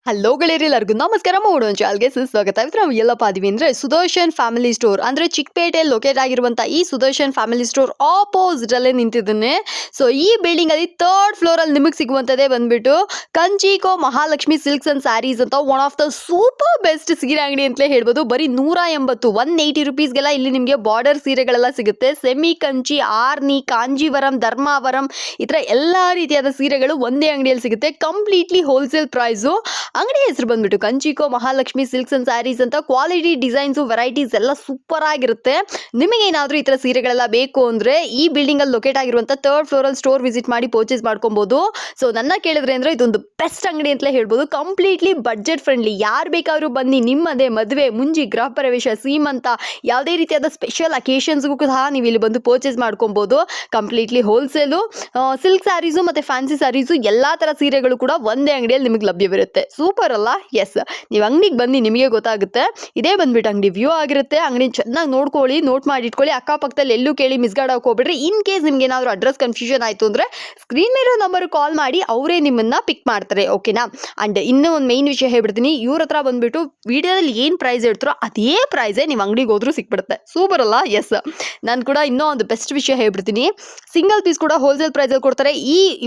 Hello ಗೆಳೆಯರಿ ಎಲ್ಲರಿಗೂ ನಮಸ್ಕಾರ ಮಾಡೋಣ ಚಾಲ್ಗೆ ಸುಸ್ವಾಗತ ಇವತ್ತು ನಾವು ಎಲ್ಲಪ್ಪ ಅದೀವಿ ಅಂದರೆ ಸುದರ್ಶನ್ ಫ್ಯಾಮಿಲಿ ಸ್ಟೋರ್ ಅಂದರೆ ಚಿಕ್ಕಪೇಟೆಯಲ್ಲಿ ಲೊಕೇಟ್ ಆಗಿರುವಂಥ ಈ ಸುದರ್ಶನ್ ಫ್ಯಾಮಿಲಿ ಸ್ಟೋರ್ ಆಪೋಸಿಟಲ್ಲೇ ನಿಂತಿದ್ದಾನೆ. ಸೊ ಈ ಬಿಲ್ಡಿಂಗಲ್ಲಿ ಥರ್ಡ್ ಫ್ಲೋರಲ್ಲಿ ನಿಮಗೆ ಸಿಗುವಂಥದ್ದೇ ಬಂದುಬಿಟ್ಟು ಕಂಚಿಕೋ ಮಹಾಲಕ್ಷ್ಮಿ ಸಿಲ್ಕ್ಸ್ ಆ್ಯಂಡ್ ಸ್ಯಾರೀಸ್ ಅಂತ one of the super best ಸೀರೆ ಅಂಗಡಿ ಅಂತಲೇ ಹೇಳ್ಬೋದು. ಬರೀ 180 ರೂಪೀಸ್ಗೆಲ್ಲ ಇಲ್ಲಿ ನಿಮಗೆ ಬಾರ್ಡರ್ ಸೀರೆಗಳೆಲ್ಲ ಸಿಗುತ್ತೆ. ಸೆಮಿ ಕಂಚಿ, ಆರ್ನಿ, ಕಾಂಜೀವರಂ, ಧರ್ಮಾವರಂ ಈ ಥರ ಎಲ್ಲ ರೀತಿಯಾದ ಸೀರೆಗಳು ಒಂದೇ ಅಂಗಡಿಯಲ್ಲಿ ಸಿಗುತ್ತೆ. Completely wholesale price. ಅಂಗಡಿ ಹೆಸರು ಬಂದ್ಬಿಟ್ಟು ಕಂಚಿಕೋ ಮಹಾಲಕ್ಷ್ಮಿ ಸಿಲ್ಕ್ಸ್ ಅಂಡ್ ಸ್ಯಾರೀಸ್ ಅಂತ. ಕ್ವಾಲಿಟಿ ಡಿಸೈನ್ಸು ವೆರೈಟೀಸ್ ಎಲ್ಲ ಸೂಪರ್ ಆಗಿರುತ್ತೆ. ನಿಮಗೇನಾದರೂ ಈ ಥರ ಸೀರೆಗಳೆಲ್ಲ ಬೇಕು ಅಂದರೆ ಈ ಬಿಲ್ಡಿಂಗಲ್ಲಿ ಲೊಕೇಟ್ ಆಗಿರುವಂಥ ಥರ್ಡ್ ಫ್ಲೋರಲ್ಲಿ ಸ್ಟೋರ್ ವಿಸಿಟ್ ಮಾಡಿ ಪರ್ಚೇಸ್ ಮಾಡ್ಕೊಬೋದು. ಸೊ ನನ್ನ ಕೇಳಿದ್ರೆ ಅಂದರೆ ಇದೊಂದು ಬೆಸ್ಟ್ ಅಂಗಡಿ ಅಂತಲೇ ಹೇಳ್ಬೋದು. Completely budget friendly. ಯಾರು ಬೇಕಾದರೂ ಬನ್ನಿ, ನಿಮ್ಮದೇ ಮದುವೆ, ಮುಂಜಿ, ಗೃಹ ಪ್ರವೇಶ, ಸೀಮಂತ ಯಾವುದೇ ರೀತಿಯಾದ ಸ್ಪೆಷಲ್ ಅಕೇಶನ್ಸ್ಗೂ ಸಹ ನೀವು ಇಲ್ಲಿ ಬಂದು ಪರ್ಚೇಸ್ ಮಾಡ್ಕೊಬೋದು. Completely wholesale. ಸಿಲ್ಕ್ ಸ್ಯಾರೀಸು ಮತ್ತು ಫ್ಯಾನ್ಸಿ ಸ್ಯಾರೀಸು ಎಲ್ಲ ಥರ ಸೀರೆಗಳು ಕೂಡ ಒಂದೇ ಅಂಗಡಿಯಲ್ಲಿ ನಿಮಗೆ ಲಭ್ಯವಿರುತ್ತೆ. ಸೂಪರ್ ಅಲ್ಲ? ಎಸ್, ನೀವು ಅಂಗಡಿಗೆ ಬನ್ನಿ, ನಿಮಗೆ ಗೊತ್ತಾಗುತ್ತೆ. ಇದೇ ಬಂದ್ಬಿಟ್ಟು ಅಂಗಡಿ ವ್ಯೂ ಆಗಿರುತ್ತೆ. ಅಂಗಡಿ ಚೆನ್ನಾಗಿ ನೋಡ್ಕೊಳ್ಳಿ, ನೋಟ್ ಮಾಡಿ ಇಟ್ಕೊಳ್ಳಿ. ಅಕ್ಕಪಕ್ಕದಲ್ಲಿ ಎಲ್ಲೂ ಕೇಳಿ ಮಿಸ್ಗಾಡೋಕೆ ಹೋಗ್ಬಿಡ್ರಿ. ಇನ್ ಕೇಸ್ ನಿಮ್ಗೆ ಏನಾದರೂ ಅಡ್ರೆಸ್ ಕನ್ಫ್ಯೂಷನ್ ಆಯಿತು ಅಂದರೆ ಸ್ಕ್ರೀನ್ ಮೇಲೆ ನಂಬರ್ ಕಾಲ್ ಮಾಡಿ ಅವರೇ ನಿಮ್ಮನ್ನು ಪಿಕ್ ಮಾಡ್ತಾರೆ. ಓಕೆನಾ? ಆ್ಯಂಡ್ ಇನ್ನೂ ಒಂದು ಮೈನ್ ವಿಷಯ ಹೇಳ್ಬಿಡ್ತೀನಿ. ಇವ್ರ ಹತ್ರ ಬಂದ್ಬಿಟ್ಟು ವಿಡಿಯೋದಲ್ಲಿ ಏನು ಪ್ರೈಸ್ ಹೇಳ್ತಾರೋ ಅದೇ ಪ್ರೈಸೇ ನೀವು ಅಂಗಡಿಗೆ ಹೋದ್ರೂ ಸಿಕ್ಬಿಡುತ್ತೆ. ಸೂಪರ್ ಅಲ್ಲ? ಎಸ್, ನಾನು ಕೂಡ ಇನ್ನೂ ಒಂದು ಬೆಸ್ಟ್ ವಿಷಯ ಹೇಳ್ಬಿಡ್ತೀನಿ. ಸಿಂಗಲ್ ಪೀಸ್ ಕೂಡ ಹೋಲ್ಸೇಲ್ ಪ್ರೈಸಲ್ಲಿ ಕೊಡ್ತಾರೆ.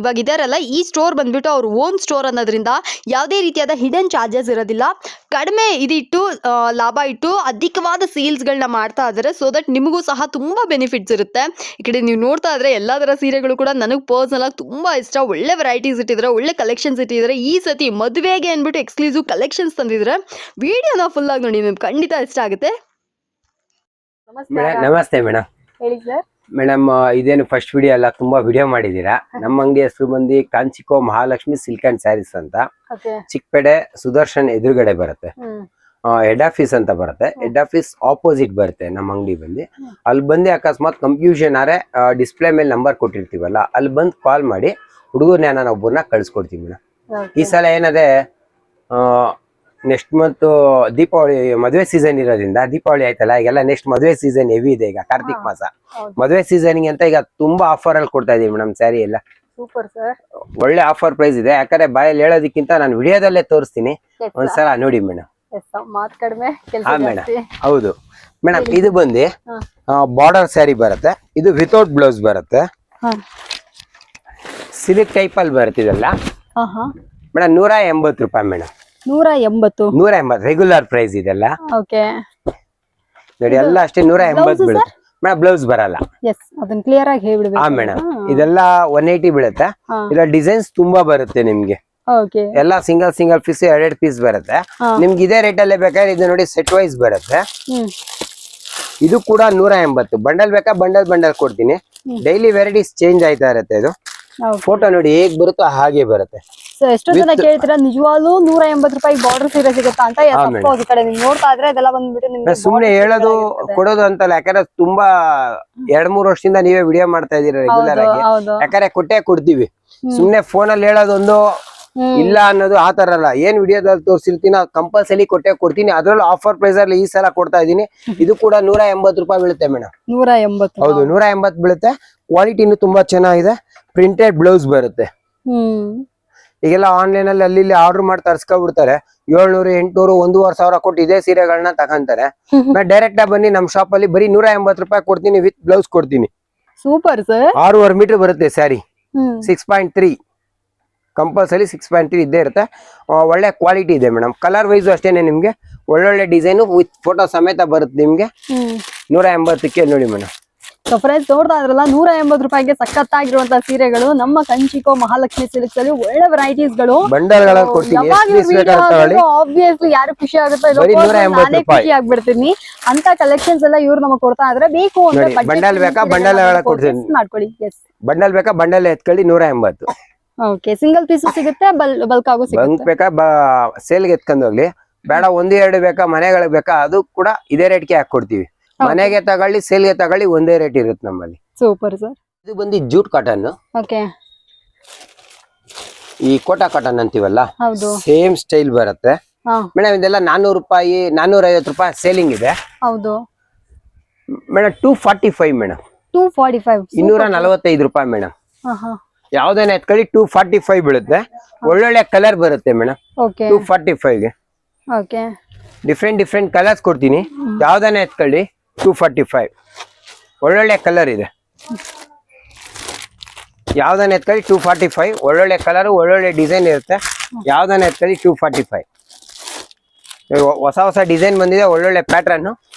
ಇವಾಗ ಇದಾರಲ್ಲ, ಈ ಸ್ಟೋರ್ ಬಂದ್ಬಿಟ್ಟು ಅವ್ರ ಓನ್ ಸ್ಟೋರ್ ಅನ್ನೋದ್ರಿಂದ ಯಾವುದೇ ರೀತಿಯಾದ ಹಿಡನ್ ಚಾರ್ಜಸ್ ಇರೋದಿಲ್ಲ. ಕಡಿಮೆ ಇದಿಟ್ಟು ಲಾಭ ಇಟ್ಟು ಅಧಿಕವಾದ ಸೇಲ್ಸ್ಗಳನ್ನ ಮಾಡ್ತಾ ಇದ್ದಾರೆ. ಸೊ ದಟ್ ನಿಮಗೂ ಸಹ ತುಂಬ ಬೆನಿಫಿಟ್ಸ್ ಇರುತ್ತೆ. ಈ ಕಡೆ ನೀವು ನೋಡ್ತಾ ಇದ್ರೆ ಎಲ್ಲ ಥರ ಸೀರೆಗಳು ಕೂಡ ನನಗೆ ಪರ್ಸನಲ್ ಆಗಿ ತುಂಬ ಇಷ್ಟ. ಒಳ್ಳೆ ವೆರೈಟೀಸ್ ಇಟ್ಟಿದ್ದಾರೆ, ಒಳ್ಳೆ ಕಲೆಕ್ಷನ್ಸ್ ಇಟ್ಟಿದ್ದಾರೆ. ಈ ಸತಿ ಮದುವೆಗೆ ಅಂದ್ಬಿಟ್ಟು ಎಕ್ಸ್ಕ್ಲೂಸಿವ್ ಕಲೆಕ್ಷನ್ಸ್ ತಂದಿದ್ದಾರೆ. ವಿಡಿಯೋನ ಫುಲ್ ಆಗಿ ನೋಡಿ, ನಿಮ್ಗೆ ಖಂಡಿತ ಇಷ್ಟ ಆಗುತ್ತೆ. ನಮಸ್ತೆ ಮೇಡಮ್. ಹೇಳಿ ಸರ್. ಮೇಡಮ್, ಇದೇನು ಫಸ್ಟ್ ವಿಡಿಯೋ ಅಲ್ಲ, ತುಂಬಾ ವಿಡಿಯೋ ಮಾಡಿದೀರಾ. ನಮ್ಮ ಅಂಗಡಿ ಹೆಸರು ಬಂದು ಕಾಂಚಿಕೋ ಮಹಾಲಕ್ಷ್ಮಿ ಸಿಲ್ಕ್ ಅಂಡ್ ಸ್ಯಾರೀಸ್ ಅಂತ. ಚಿಕ್ಕಪೇಟೆ ಸುದರ್ಶನ್ ಎದುರುಗಡೆ ಬರುತ್ತೆ. ಹೆಡ್ ಆಫೀಸ್ ಅಂತ ಬರುತ್ತೆ. ಹೆಡ್ ಆಫೀಸ್ ಆಪೋಸಿಟ್ ಬರುತ್ತೆ ನಮ್ಮ ಅಂಗಡಿ ಬಂದು. ಅಲ್ಲಿ ಬಂದು ಅಕಸ್ಮಾತ್ ಕನ್ಫ್ಯೂಷನ್ ಆದ್ರೆ ಡಿಸ್ಪ್ಲೇ ಮೇಲೆ ನಂಬರ್ ಕೊಟ್ಟಿರ್ತೀವಲ್ಲ, ಅಲ್ಲಿ ಬಂದು ಕಾಲ್ ಮಾಡಿ ಹುಡುಗರನ್ನ ನಾನು ಒಬ್ಬರನ್ನ ಕಳ್ಸಿಕೊಡ್ತೀವಿ ಮೇಡಮ್. ಈ ಸಲ ಏನದೆ, ನೆಕ್ಸ್ಟ್ ಮಂತ್ ದೀಪಾವಳಿ ಮದುವೆ ಸೀಸನ್ ಇರೋದ್ರಿಂದ, ದೀಪಾವಳಿ ಆಯ್ತಲ್ಲ, ಈಗೆಲ್ಲ ನೆಕ್ಸ್ಟ್ ಮದುವೆ ಸೀಸನ್ ಹೆವಿ ಇದೆ. ಈಗ ಕಾರ್ತಿಕ್ ಮಾಸ ಮದುವೆ ಸೀಸನ್ಗೆ ಅಂತ ಈಗ ತುಂಬಾ ಆಫರ್ ಅಲ್ಲಿ ಕೊಡ್ತಾ ಇದೀವಿ ಮೇಡಮ್. ಸ್ಯಾರಿ ಎಲ್ಲ ಸೂಪರ್ ಸರ್, ಒಳ್ಳೆ ಆಫರ್ ಪ್ರೈಸ್ ಇದೆ. ಯಾಕಂದ್ರೆ ಬಾಯಲ್ಲಿ ಹೇಳೋದಕ್ಕಿಂತ ನಾನು ವಿಡಿಯೋದಲ್ಲೇ ತೋರಿಸ್ತೀನಿ, ಒಂದ್ಸಲ ನೋಡಿ ಮೇಡಮ್. ಹಾ ಮೇಡಮ್, ಹೌದು ಮೇಡಮ್. ಇದು ಬಂದು ಬಾರ್ಡರ್ ಸ್ಯಾರಿ ಬರುತ್ತೆ. ಇದು ವಿತೌಟ್ ಬ್ಲೌಸ್ ಬರುತ್ತೆ. ಸಿಲ್ಕ್ ಟೈಪ್ ಅಲ್ಲಿ ಬರುತ್ತಿದೆಲ್ಲ ಮೇಡಮ್. 180 ರೂಪಾಯಿ ಮೇಡಮ್. 180 ರೆಗ್ಯುಲರ್ ಪ್ರೈಸ್ ಇದೆಲ್ಲ. ನೋಡಿ ಎಲ್ಲ ಅಷ್ಟೇ 180 ಬೀಳುತ್ತೆ ಮೇಡಮ್. ಬ್ಲೌಸ್ ಬರಲ್ಲ. ಅದನ್ನ ಕ್ಲಿಯರ್ ಆಗಿ ಹೇಳ್ಬಿಡ್ಬೇಕು. ಹಾ ಮೇಡಮ್, ಇದೆಲ್ಲ 180 ಬೀಳುತ್ತೆ. ಇದರ ಡಿಸೈನ್ಸ್ ತುಂಬಾ ಬರುತ್ತೆ ನಿಮ್ಗೆ. ಎಲ್ಲ ಸಿಂಗಲ್ ಪೀಸ್ 2 ಪೀಸ್ ಬರುತ್ತೆ. ನಿಮ್ಗೆ ಇದೇ ರೇಟ್ ಅಲ್ಲೇ ಬೇಕಾದ್ರೆ ಇದು ನೋಡಿ ಸೆಟ್ ವೈಸ್ ಬರುತ್ತೆ. ಇದು ಕೂಡ 180. ಬಂಡಲ್ ಬೇಕಾ ಬಂಡಲ್ ಕೊಡ್ತೀನಿ. ಡೈಲಿ ವೆರೈಟೀಸ್ ಚೇಂಜ್ ಆಯ್ತಾ ಇರುತ್ತೆ. ಇದು ಫೋಟೋ ನೋಡಿ ಹೇಗ್ ಬರುತ್ತೋ ಹಾಗೆ ಬರುತ್ತೆ. ಎಷ್ಟೋ ಜನ ಕೇಳ್ತೀರಾ, ನಿಜವಾಗ್ಲೂ 180 ರೂಪಾಯಿ ಬಾರ್ಡರ್ ಸೀರೆ ಸಿಗುತ್ತಾ ಅಂತ. ಈ ಕಡೆ ನೀವು ನೋಡ್ತಾ ಇದ್ರೆ ಇದೆಲ್ಲ ಬಂದ್ಬಿಟ್ಟು ನಿಮ್ಗೆ ಸುಮ್ನೆ ಹೇಳೋದು ಕೊಡೋದು ಅಂತಲ್ಲ. ಯಾಕಂದ್ರೆ ತುಂಬಾ 2-3 ವರ್ಷದಿಂದ ನೀವೇ ವಿಡಿಯೋ ಮಾಡ್ತಾ ಇದೀರ ರೆಗ್ಯುಲರ್ ಆಗಿ. ಯಾಕಂದ್ರೆ ಕೊಟ್ಟೆ ಕೊಡ್ತೀವಿ. ಸುಮ್ನೆ ಫೋನ್ ಅಲ್ಲಿ ಹೇಳೋದೊಂದು, ಇಲ್ಲ ಅನ್ನೋದು ಆ ತರ ಅಲ್ಲ. ಏನ್ ವಿಡಿಯೋದಲ್ಲಿ ತೋರಿಸಿರ್ತೀನಿ ಕಂಪಲ್ಸರಿ ಕೊಟ್ಟೆ ಕೊಡ್ತೀನಿ. ಅದ್ರಲ್ಲೂ ಆಫರ್ ಪ್ರೈಸ್ ಅಲ್ಲಿ ಈ ಸಲ ಕೊಡ್ತಾ ಇದೀನಿ. ಇದು ಕೂಡ 180 ರೂಪಾಯಿ ಬೀಳುತ್ತೆ ಮೇಡಮ್. 180? ಹೌದು, 180 ಬೀಳುತ್ತೆ. ಕ್ವಾಲಿಟಿನೂ ತುಂಬಾ ಚೆನ್ನಾಗಿದೆ. ಪ್ರಿಂಟೆಡ್ ಬ್ಲೌಸ್ ಬರುತ್ತೆ. ಈಗೆಲ್ಲ ಆನ್ಲೈನ್ ಅಲ್ಲಿ ಅಲ್ಲಿ ಆರ್ಡರ್ ಮಾಡಿ ತರ್ಸ್ಕೊಬಿಡ್ತಾರೆ. 700, 800, 1,500 ಕೊಟ್ಟು ಇದೇ ಸೀರೆಗಳನ್ನ ತಗೊಂತಾರೆ. ಡೈರೆಕ್ಟ್ ಆಗಿ ಬನ್ನಿ ನಮ್ಮ ಶಾಪ್ ಅಲ್ಲಿ. ಬರೀ 180 ರೂಪಾಯಿ ಕೊಡ್ತೀನಿ, ವಿತ್ ಬ್ಲೌಸ್ ಕೊಡ್ತೀನಿ. Super sir. 6.5 ಮೀಟರ್ ಬರುತ್ತೆ ಸ್ಯಾರಿ. 6.3 ಕಂಪಲ್ಸರಿ 6.3 ಇದ್ದೇ ಇರುತ್ತೆ. ಒಳ್ಳೆ ಕ್ವಾಲಿಟಿ ಇದೆ ಮೇಡಮ್. ಕಲರ್ ವೈಸು ಅಷ್ಟೇನೆ, ನಿಮ್ಗೆ ಒಳ್ಳೊಳ್ಳೆ ಡಿಸೈನು ವಿತ್ ಫೋಟೋ ಸಮೇತ ಬರುತ್ತೆ ನಿಮ್ಗೆ. 180ಕ್ಕೆ ನೋಡಿ ಮೇಡಮ್. ಸೊ ಫ್ರೆಂಡ್ಸ್, ನೋಡ್ತಾ ಇದ್ರಲ್ಲ, 180 ರೂಪಾಯಿಗೆ ಸಖತ್ತಾಗಿರುವಂತ ಸೀರೆಗಳು ನಮ್ಮ ಕಂಚಿಕೋ ಮಹಾಲಕ್ಷ್ಮಿ ಸಿಲ್ಕ್ಸ್ ಅಲ್ಲಿ. ಒಳ್ಳೆ ವೆರೈಟೀಸ್ ಗಳು, ಬಂಡಲ್ ಕೊಡ್ತೀನಿ. ಆಬ್ವಿಯಸ್ಲಿ ಯಾರು ಖುಷಿ ಆಗುತ್ತೆ, ನಾನೇ ಖುಷಿ ಆಗ್ಬಿಡ್ತೀನಿ ಅಂತ ಕಲೆಕ್ಷನ್ಸ್ ಎಲ್ಲ ಇವ್ರು ನಮಗೆ ಕೊಡ್ತಾ ಇದ್ರೆ. ಬೇಕು ಅಂದ್ರೆ ಬಂಡಲ್ ಬೇಕಾ ಬಂಡಲ್ ಕೊಡ್ತೀನಿ, ಮಾಡ್ಕೊಳ್ಳಿ. ಬಂಡಲ್ ಬೇಕಾ ಬಂಡಲ್ ಎತ್ಕೊಳ್ಳಿ. 180. ಓಕೆ, ಸಿಂಗಲ್ ಪೀಸ್ ಸಿಗುತ್ತೆ, ಬಲ್ಕ್ ಆಗೋ ಸಿಗುತ್ತೆ. ಬಂಕ್ ಬೇಕಾ ಸೇಲ್ಗೆ ಎತ್ಕೊಂಡ್ ಹೋಗ್ಲಿ. ಬೇಡ 1-2 ಬೇಕಾ ಮನೆಗಳಿಗೆ ಬೇಕಾ, ಅದು ಕೂಡ ಇದೇ ರೇಟ್ಗೆ ಹಾಕೊಡ್ತೀವಿ. ಮನೆಗೆ ತಗೊಳ್ಳಿ, ಸೇಲ್ಗೆ ತಗೊಳ್ಳಿ, ಒಂದೇ ರೇಟ್ ಇರುತ್ತೆ ನಮ್ಮಲ್ಲಿ. Super sir. ಇದು ಬಂದು ಜೂಟ್ ಕಾಟನ್. ಓಕೆ, ಈ ಕೋಟಾ ಕಾಟನ್ ಅಂತೀವಲ್ಲ, ಹೌದು, ಸೇಮ್ ಸ್ಟೈಲ್ ಬರುತ್ತೆ ಮೇಡಮ್. ಇದೆಲ್ಲ 400 ರೂಪಾಯಿ, 450 ರೂಪಾಯಿ ಸೇಲಿಂಗ್ ಇದೆ. ಹೌದು ಮೇಡಮ್. 245 ಮೇಡಮ್. 245, 245 ರೂಪಾಯಿ ಮೇಡಮ್. ಯಾವ್ದನ್ನ ಎತ್ಕೊಳ್ಳಿ 245 ಬೀಳುತ್ತೆ. ಒಳ್ಳೊಳ್ಳೆ ಕಲರ್ ಬರುತ್ತೆ ಮೇಡಮ್. ಓಕೆ 245 ಗೆ ಓಕೆ ಡಿಫ್ರೆಂಟ್ ಕಲರ್ಸ್ ಕೊಡ್ತೀನಿ. ಯಾವ್ದನ್ನ ಎತ್ಕೊಳ್ಳಿ 245 ಒಳ್ಳೊಳ್ಳೆ ಕಲರ್ ಇದೆ. ಯಾವ್ದನ್ನ ಎತ್ಕೊಳ್ಳಿ 245 ಒಳ್ಳೊಳ್ಳೆ ಕಲರ್ ಒಳ್ಳೊಳ್ಳೆ ಡಿಸೈನ್ ಇರುತ್ತೆ. ಯಾವ್ದನ್ನ ಎತ್ಕೊಳ್ಳಿ 245 ಹೊಸ ಡಿಸೈನ್ ಬಂದಿದೆ. ಒಳ್ಳೊಳ್ಳೆ ಪ್ಯಾಟರ್ನ್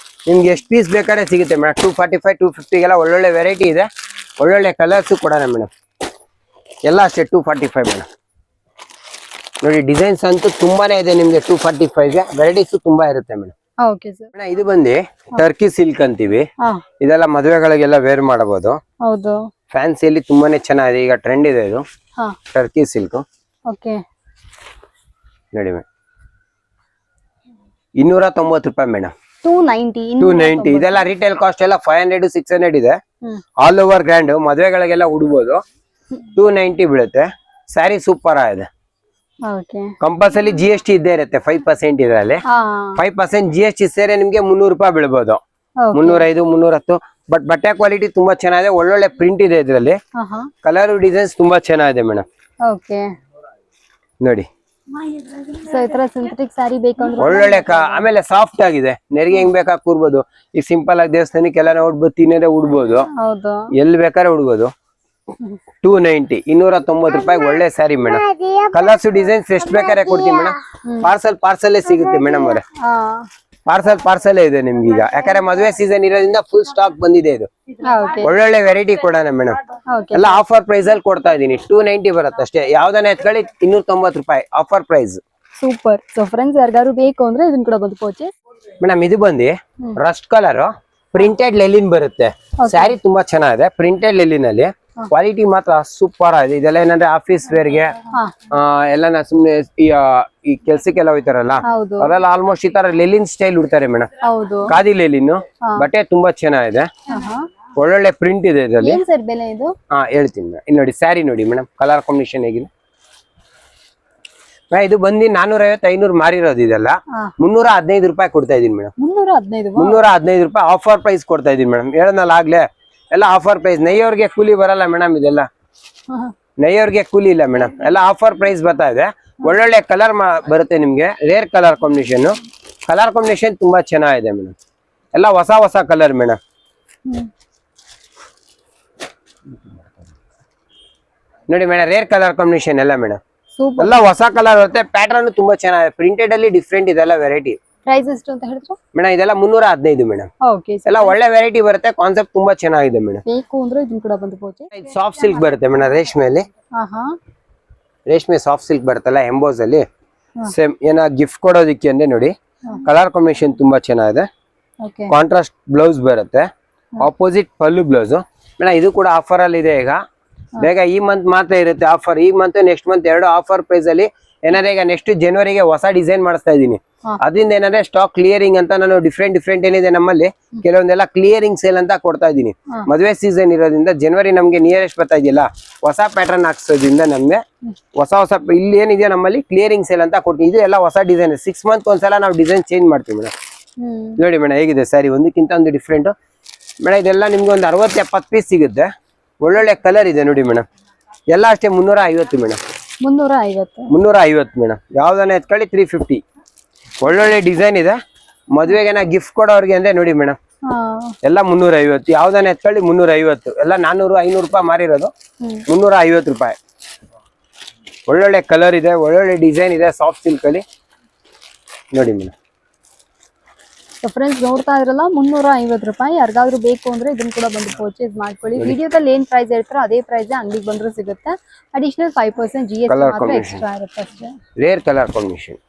ನಿಮ್ಗೆ ಎಷ್ಟು ಪೀಸ್ ಬೇಕಾದ್ರೆ ಸಿಗುತ್ತೆ ಮೇಡಮ್. 245 250ಗೆಲ್ಲ ಒಳ್ಳೊಳ್ಳೆ ವೆರೈಟಿ ಇದೆ. ಒಳ್ಳೊಳ್ಳೆ ಕಲರ್ಸ್ ಕೊಡೋಣ ಮೇಡಮ್. ಎಲ್ಲ ಅಷ್ಟೇ 245 ಮೇಡಮ್. ನೋಡಿ ಡಿಸೈನ್ಸ್ ಅಂತೂ ತುಂಬಾನೇ ಇದೆ ನಿಮ್ಗೆ 245ಗೆ. ವೆರೈಟೀಸ್ ತುಂಬಾ ಇರುತ್ತೆ ಮೇಡಮ್. Okay sir. ಇದು ಬಂದು ಟರ್ಕಿ ಸಿಲ್ಕ್ ಅಂತೀವಿ. ಇದೆಲ್ಲ ಮದುವೆಗಳಿಗೆಲ್ಲ ವೇರ್ ಮಾಡಬಹುದು. ಹೌದು ಫ್ಯಾನ್ಸಿಯಲ್ಲಿ ತುಂಬಾನೇ ಚೆನ್ನಾಗಿದೆ. ಈಗ ಟ್ರೆಂಡ್ ಇದೆ ಇದು ಟರ್ಕಿ ಸಿಲ್ಕ್. ಓಕೆ ನೋಡಿ ಮೇಡಮ್ 290 ರೂಪಾಯಿ ಮೇಡಮ್. 290 ಇದೆಲ್ಲ ರಿಟೇಲ್ ಕಾಸ್ಟ್ ಎಲ್ಲ 500 600 ಇದೆ. ಆಲ್ ಓವರ್ ಗ್ರ್ಯಾಂಡ್ ಮದುವೆಗಳಿಗೆಲ್ಲ ಉಡ್ಬೋದು. 290 ಬೀಳುತ್ತೆ. ಸ್ಯಾರಿ ಸೂಪರ್ ಆಗಿದೆ. ಕಂಪಲ್ಸರಿ GST ಇದ್ದೇ ಇರುತ್ತೆ 5% ಇದರಲ್ಲಿ. 5% GST ಸೇರಿ ನಿಮ್ಗೆ 300 ರೂಪಾಯಿ ಬೀಳ್ಬೋದು. 305 310. ಬಟ್ ಬಟ್ಟೆ ಕ್ವಾಲಿಟಿ ತುಂಬಾ ಚೆನ್ನಾಗಿದೆ. ಒಳ್ಳೊಳ್ಳೆ ಪ್ರಿಂಟ್ ಇದೆ ಇದರಲ್ಲಿ. ಕಲರ್ ಡಿಸೈನ್ಸ್ ತುಂಬಾ ಚೆನ್ನಾಗಿದೆ ಮೇಡಮ್. ನೋಡಿ ಸಿಂಥೆಟಿಕ್ ಸ್ಯಾರಿ ಬೇಕಂದ್ರೆ ಒಳ್ಳೊಳ್ಳೆ ಆಮೇಲೆ ಸಾಫ್ಟ್ ಆಗಿದೆ. ನೆರಿಗೆ ಹೆಂಗ್ ಬೇಕಾ ಕೂರ್ಬೋದು. ಈಗ ಸಿಂಪಲ್ ಆಗಿ ದೇವಸ್ಥಾನಕ್ಕೆಲ್ಲ ನೋಡ್ಬೋದು ತಿನ್ನೋದೇ ಉಡ್ಬೋದು. ಎಲ್ಲಿ ಬೇಕಾದ್ರೆ ಉಡ್ಬೋದು. 290 290 ರೂಪಾಯಿ ಒಳ್ಳೆ ಸ್ಯಾರಿ ಮೇಡಮ್. ಕಲರ್ಸ್ ಡಿಸೈನ್ಸ್ ಎಷ್ಟು ಬೇಕಾದ್ರೆ ಕೊಡ್ತೀವಿ ಮೇಡಮ್. ಪಾರ್ಸಲ್ ಸಿಗುತ್ತೆ ಮೇಡಮ್ ಅವರೇ. ಪಾರ್ಸಲ್ ಇದೆ ನಿಮ್ಗೆ ಈಗ. ಯಾಕಂದ್ರೆ ಮದುವೆ ಸೀಸನ್ ಇರೋದ್ರಿಂದ ಫುಲ್ ಸ್ಟಾಕ್ ಬಂದಿದೆ ಇದು. ಒಳ್ಳೊಳ್ಳೆ ವೆರೈಟಿ ಕೊಡೋಣ ಮೇಡಮ್. ಎಲ್ಲ ಆಫರ್ ಪ್ರೈಸ್ ಅಲ್ಲಿ ಕೊಡ್ತಾ ಇದೀನಿ. 290 ಬರುತ್ತೆ ಅಷ್ಟೇ. ಯಾವ್ದನ್ನ ಎತ್ಕೊಳ್ಳಿ 290 ರೂಪಾಯಿ offer price. Super. So friends ಯಾರಿಗಾರು ಬೇಕು ಅಂದ್ರೆ ಇದನ್ನ ಕೂಡ ಬಂದು ಪರ್ಚೇಸ್ ಮೇಡಮ್. ಇದು ಬಂದು ರಸ್ಟ್ ಕಲರ್ ಪ್ರಿಂಟೆಡ್ ಲೆಲಿನ್ ಬರುತ್ತೆ. ಸ್ಯಾರಿ ತುಂಬಾ ಚೆನ್ನಾಗಿದೆ. ಪ್ರಿಂಟೆಡ್ ಲೆಲಿನ್ ಅಲ್ಲಿ ಕ್ವಾಲಿಟಿ ಮಾತ್ರ ಸೂಪರ್ ಆಗಿದೆ. ಇದೆಲ್ಲ ಏನಂದ್ರೆ ಆಫೀಸ್ ವೇರ್ಗೆ ಎಲ್ಲ ಸುಮ್ನೆ ಈ ಕೆಲ್ಸಕ್ಕೆಲ್ಲ ಹೋಯ್ತಾರಲ್ಲ ಅದೆಲ್ಲ ಆಲ್ಮೋಸ್ಟ್ ಈ ತರ ಲೆಲಿನ್ ಸ್ಟೈಲ್ ಉಡ್ತಾರೆ ಮೇಡಮ್. ಖಾದಿ ಲೆಲಿನ್ ಬಟ್ಟೆ ತುಂಬಾ ಚೆನ್ನಾಗಿದೆ. ಒಳ್ಳೊಳ್ಳೆ ಪ್ರಿಂಟ್ ಇದೆ ಇದರಲ್ಲಿ. ಹೇಳ್ತೀನಿ ಮೇಡಮ್. ನೋಡಿ ಸ್ಯಾರಿ ನೋಡಿ ಮೇಡಮ್. ಕಲರ್ ಕಾಂಬಿನೇಷನ್ ಹೇಗಿದೆ. ಇದು ಬಂದು 450 500 ಮಾರಿರೋದು. ಇದೆಲ್ಲ 315 ರೂಪಾಯಿ ಕೊಡ್ತಾ ಇದೀನಿ ಮೇಡಮ್. 315 ರೂಪಾಯಿ ಆಫರ್ ಪ್ರೈಸ್ ಕೊಡ್ತಾ ಇದೀನಿ ಮೇಡಮ್. ಹೇಳನಲ್ಲ ಆಗ್ಲೇ ಎಲ್ಲ ಆಫರ್ ಪ್ರೈಸ್. ನೈಯವ್ರಿಗೆ ಕೂಲಿ ಬರಲ್ಲ ಮೇಡಮ್. ಇದೆಲ್ಲ ನೈಯವ್ರಿಗೆ ಕೂಲಿ ಇಲ್ಲ ಮೇಡಮ್. ಎಲ್ಲ ಆಫರ್ ಪ್ರೈಸ್ ಬರ್ತಾ ಇದೆ. ಒಳ್ಳೊಳ್ಳೆ ಕಲರ್ ಬರುತ್ತೆ ನಿಮ್ಗೆ. Rare colour combination. Colour combination ತುಂಬಾ ಚೆನ್ನಾಗಿದೆ ಮೇಡಮ್. ಎಲ್ಲ ಹೊಸ ಕಲರ್ ಮೇಡಮ್. ನೋಡಿ ಮೇಡಮ್ ರೇರ್ ಕಲರ್ ಕಾಂಬಿನೇಷನ್ ಎಲ್ಲ ಮೇಡಮ್. ಎಲ್ಲ ಹೊಸ ಕಲರ್ ಬರುತ್ತೆ. ಪ್ಯಾಟರ್ನ್ ತುಂಬಾ ಚೆನ್ನಾಗಿದೆ. ಪ್ರಿಂಟೆಡ್ ಅಲ್ಲಿ ಡಿಫ್ರೆಂಟ್ ಇದೆಲ್ಲ ವೆರೈಟಿ. ಪ್ರೈಸ್ ಎಷ್ಟು ಅಂತ ಹೇಳಿದ್ರು ಮೇಡಮ್? ಇದೆಲ್ಲ 315 ಮೇಡಮ್. ಎಲ್ಲ ಒಳ್ಳೆ ವೆರೈಟಿ ಬರುತ್ತೆ. ಕಾನ್ಸೆಪ್ಟ್ ತುಂಬಾ ಚೆನ್ನಾಗಿದೆ ಮೇಡಮ್. ಬೇಕು ಅಂದ್ರೆ ಇದನ್ನ ಕೂಡ ಬಂದು ಪೋಚೆ. ಸಾಫ್ಟ್ ಸಿಲ್ಕ್ ಬರುತ್ತೆ ಮೇಡಮ್. ರೇಷ್ಮೆಯಲ್ಲಿ ರೇಷ್ಮೆ ಸಾಫ್ಟ್ ಸಿಲ್ಕ್ ಬರುತ್ತಲ್ಲ ಎಂಬೋಸ್ ಅಲ್ಲಿ ಸೇಮ್ ಏನ ಗಿಫ್ಟ್ ಕೊಡೋದಿಕ್ಕೆ ಅಂದ್ರೆ ನೋಡಿ ಕಲರ್ ಕಾಂಬಿನೇಷನ್ ತುಂಬಾ ಚೆನ್ನಾಗಿದೆ. ಕಾಂಟ್ರಾಸ್ಟ್ ಬ್ಲೌಸ್ ಬರುತ್ತೆ. ಆಪೋಸಿಟ್ ಪಲ್ಲು ಬ್ಲೌಸ್ ಮೇಡಮ್. ಇದು ಕೂಡ ಆಫರ್ ಅಲ್ಲಿ ಇದೆ. ಈಗ ಬೇಗ ಈ ಮಂತ್ ಮಾತ್ರ ಇರುತ್ತೆ ಆಫರ್. ಈ month next month 2 offer price ಅಲ್ಲಿ ಏನಾದ್ರೆ ಈಗ ನೆಕ್ಸ್ಟ್ ಜನವರಿಗೆ ಹೊಸ ಡಿಸೈನ್ ಮಾಡಿಸ್ತಾ ಇದೀನಿ. ಅದರಿಂದ ಏನಂದ್ರೆ ಸ್ಟಾಕ್ ಕ್ಲಿಯರಿಂಗ್ ಅಂತ ನಾನು ಡಿಫ್ರೆಂಟ್ ಏನಿದೆ ನಮ್ಮಲ್ಲಿ ಕೆಲವೊಂದೆಲ್ಲ ಕ್ಲಿಯರಿಂಗ್ ಸೇಲ್ ಅಂತ ಕೊಡ್ತಾ ಇದೀನಿ. ಮದುವೆ ಸೀಸನ್ ಇರೋದ್ರಿಂದ ಜನವರಿ ನಮ್ಗೆ ನಿಯರೆಸ್ಟ್ ಬರ್ತಾ ಇದೆಯಲ್ಲ ಹೊಸ ಪ್ಯಾಟರ್ನ್ ಹಾಕ್ಸೋದ್ರಿಂದ ನಮ್ಗೆ ಹೊಸ ಇಲ್ಲಿ ಏನಿದೆಯಾ ನಮ್ಮಲ್ಲಿ ಕ್ಲಿಯರಿಂಗ್ ಸೇಲ್ ಅಂತ ಕೊಡ್ತೀನಿ. ಇದು ಎಲ್ಲ ಹೊಸ ಡಿಸೈನ್. 6 ಮಂತ್ ಒಂದ್ಸಲ ನಾವು ಡಿಸೈನ್ ಚೇಂಜ್ ಮಾಡ್ತೀವಿ ಮೇಡಮ್. ನೋಡಿ ಮೇಡಮ್ ಹೇಗಿದೆ ಸ್ಯಾರಿ. ಒಂದಕ್ಕಿಂತ ಒಂದು ಡಿಫ್ರೆಂಟ್ ಮೇಡಮ್. ಇದೆಲ್ಲ ನಿಮ್ಗೆ ಒಂದು 60-70 ಪೀಸ್ ಸಿಗುತ್ತೆ. ಒಳ್ಳೊಳ್ಳೆ ಕಲರ್ ಇದೆ ನೋಡಿ ಮೇಡಮ್. ಎಲ್ಲ ಅಷ್ಟೇ 350 ಮೇಡಮ್. 350 ಮೇಡಮ್. ಯಾವ್ದನ್ನ ಎತ್ಕೊಳ್ಳಿ 350. ಒಳ್ಳೊಳ್ಳೆ ಡಿಸೈನ್ ಇದೆ. ಮದುವೆಗೆ ನಾ ಗಿಫ್ಟ್ ಕೊಡೋರ್ಗೆ ಅಂದ್ರೆ ನೋಡಿ ಮೇಡಮ್ ಎಲ್ಲ 350. ಯಾವ್ದನ್ನ ಎತ್ಕೊಳ್ಳಿ 350. ಎಲ್ಲ 400-500 ರೂಪಾಯಿ ಮಾರಿರೋದು 350 ರೂಪಾಯಿ. ಒಳ್ಳೊಳ್ಳೆ ಕಲರ್ ಇದೆ. ಒಳ್ಳೊಳ್ಳೆ ಡಿಸೈನ್ ಇದೆ ಸಾಫ್ಟ್ ಸಿಲ್ಕ್ ಅಲ್ಲಿ ನೋಡಿ ಮೇಡಮ್. ಫ್ರೆಂಡ್ಸ್ ನೋಡ್ತಾ ಇದ್ರಲ್ಲ 350 ರೂಪಾಯಿ. ಯಾರಿಗಾದ್ರೂ ಬೇಕು ಅಂದ್ರೆ ಇದನ್ನ ಕೂಡ ಬಂದು ಪರ್ಚೇಸ್ ಮಾಡ್ಕೊಳ್ಳಿ. ವಿಡಿಯೋದಲ್ಲಿ ಏನ್ ಪ್ರೈಸ್ ಹೇಳ್ತಾರೋ ಅದೇ ಪ್ರೈಸ್ ಅಂಗಡಿಗೆ ಬಂದ್ರು ಸಿಗುತ್ತೆ. ಅಡಿಷನಲ್ 5% GST ಮಾತ್ರ ಎಕ್ಸ್ಟ್ರಾ ಇರುತ್ತೆ ಅಷ್ಟೇ. Rare colour combination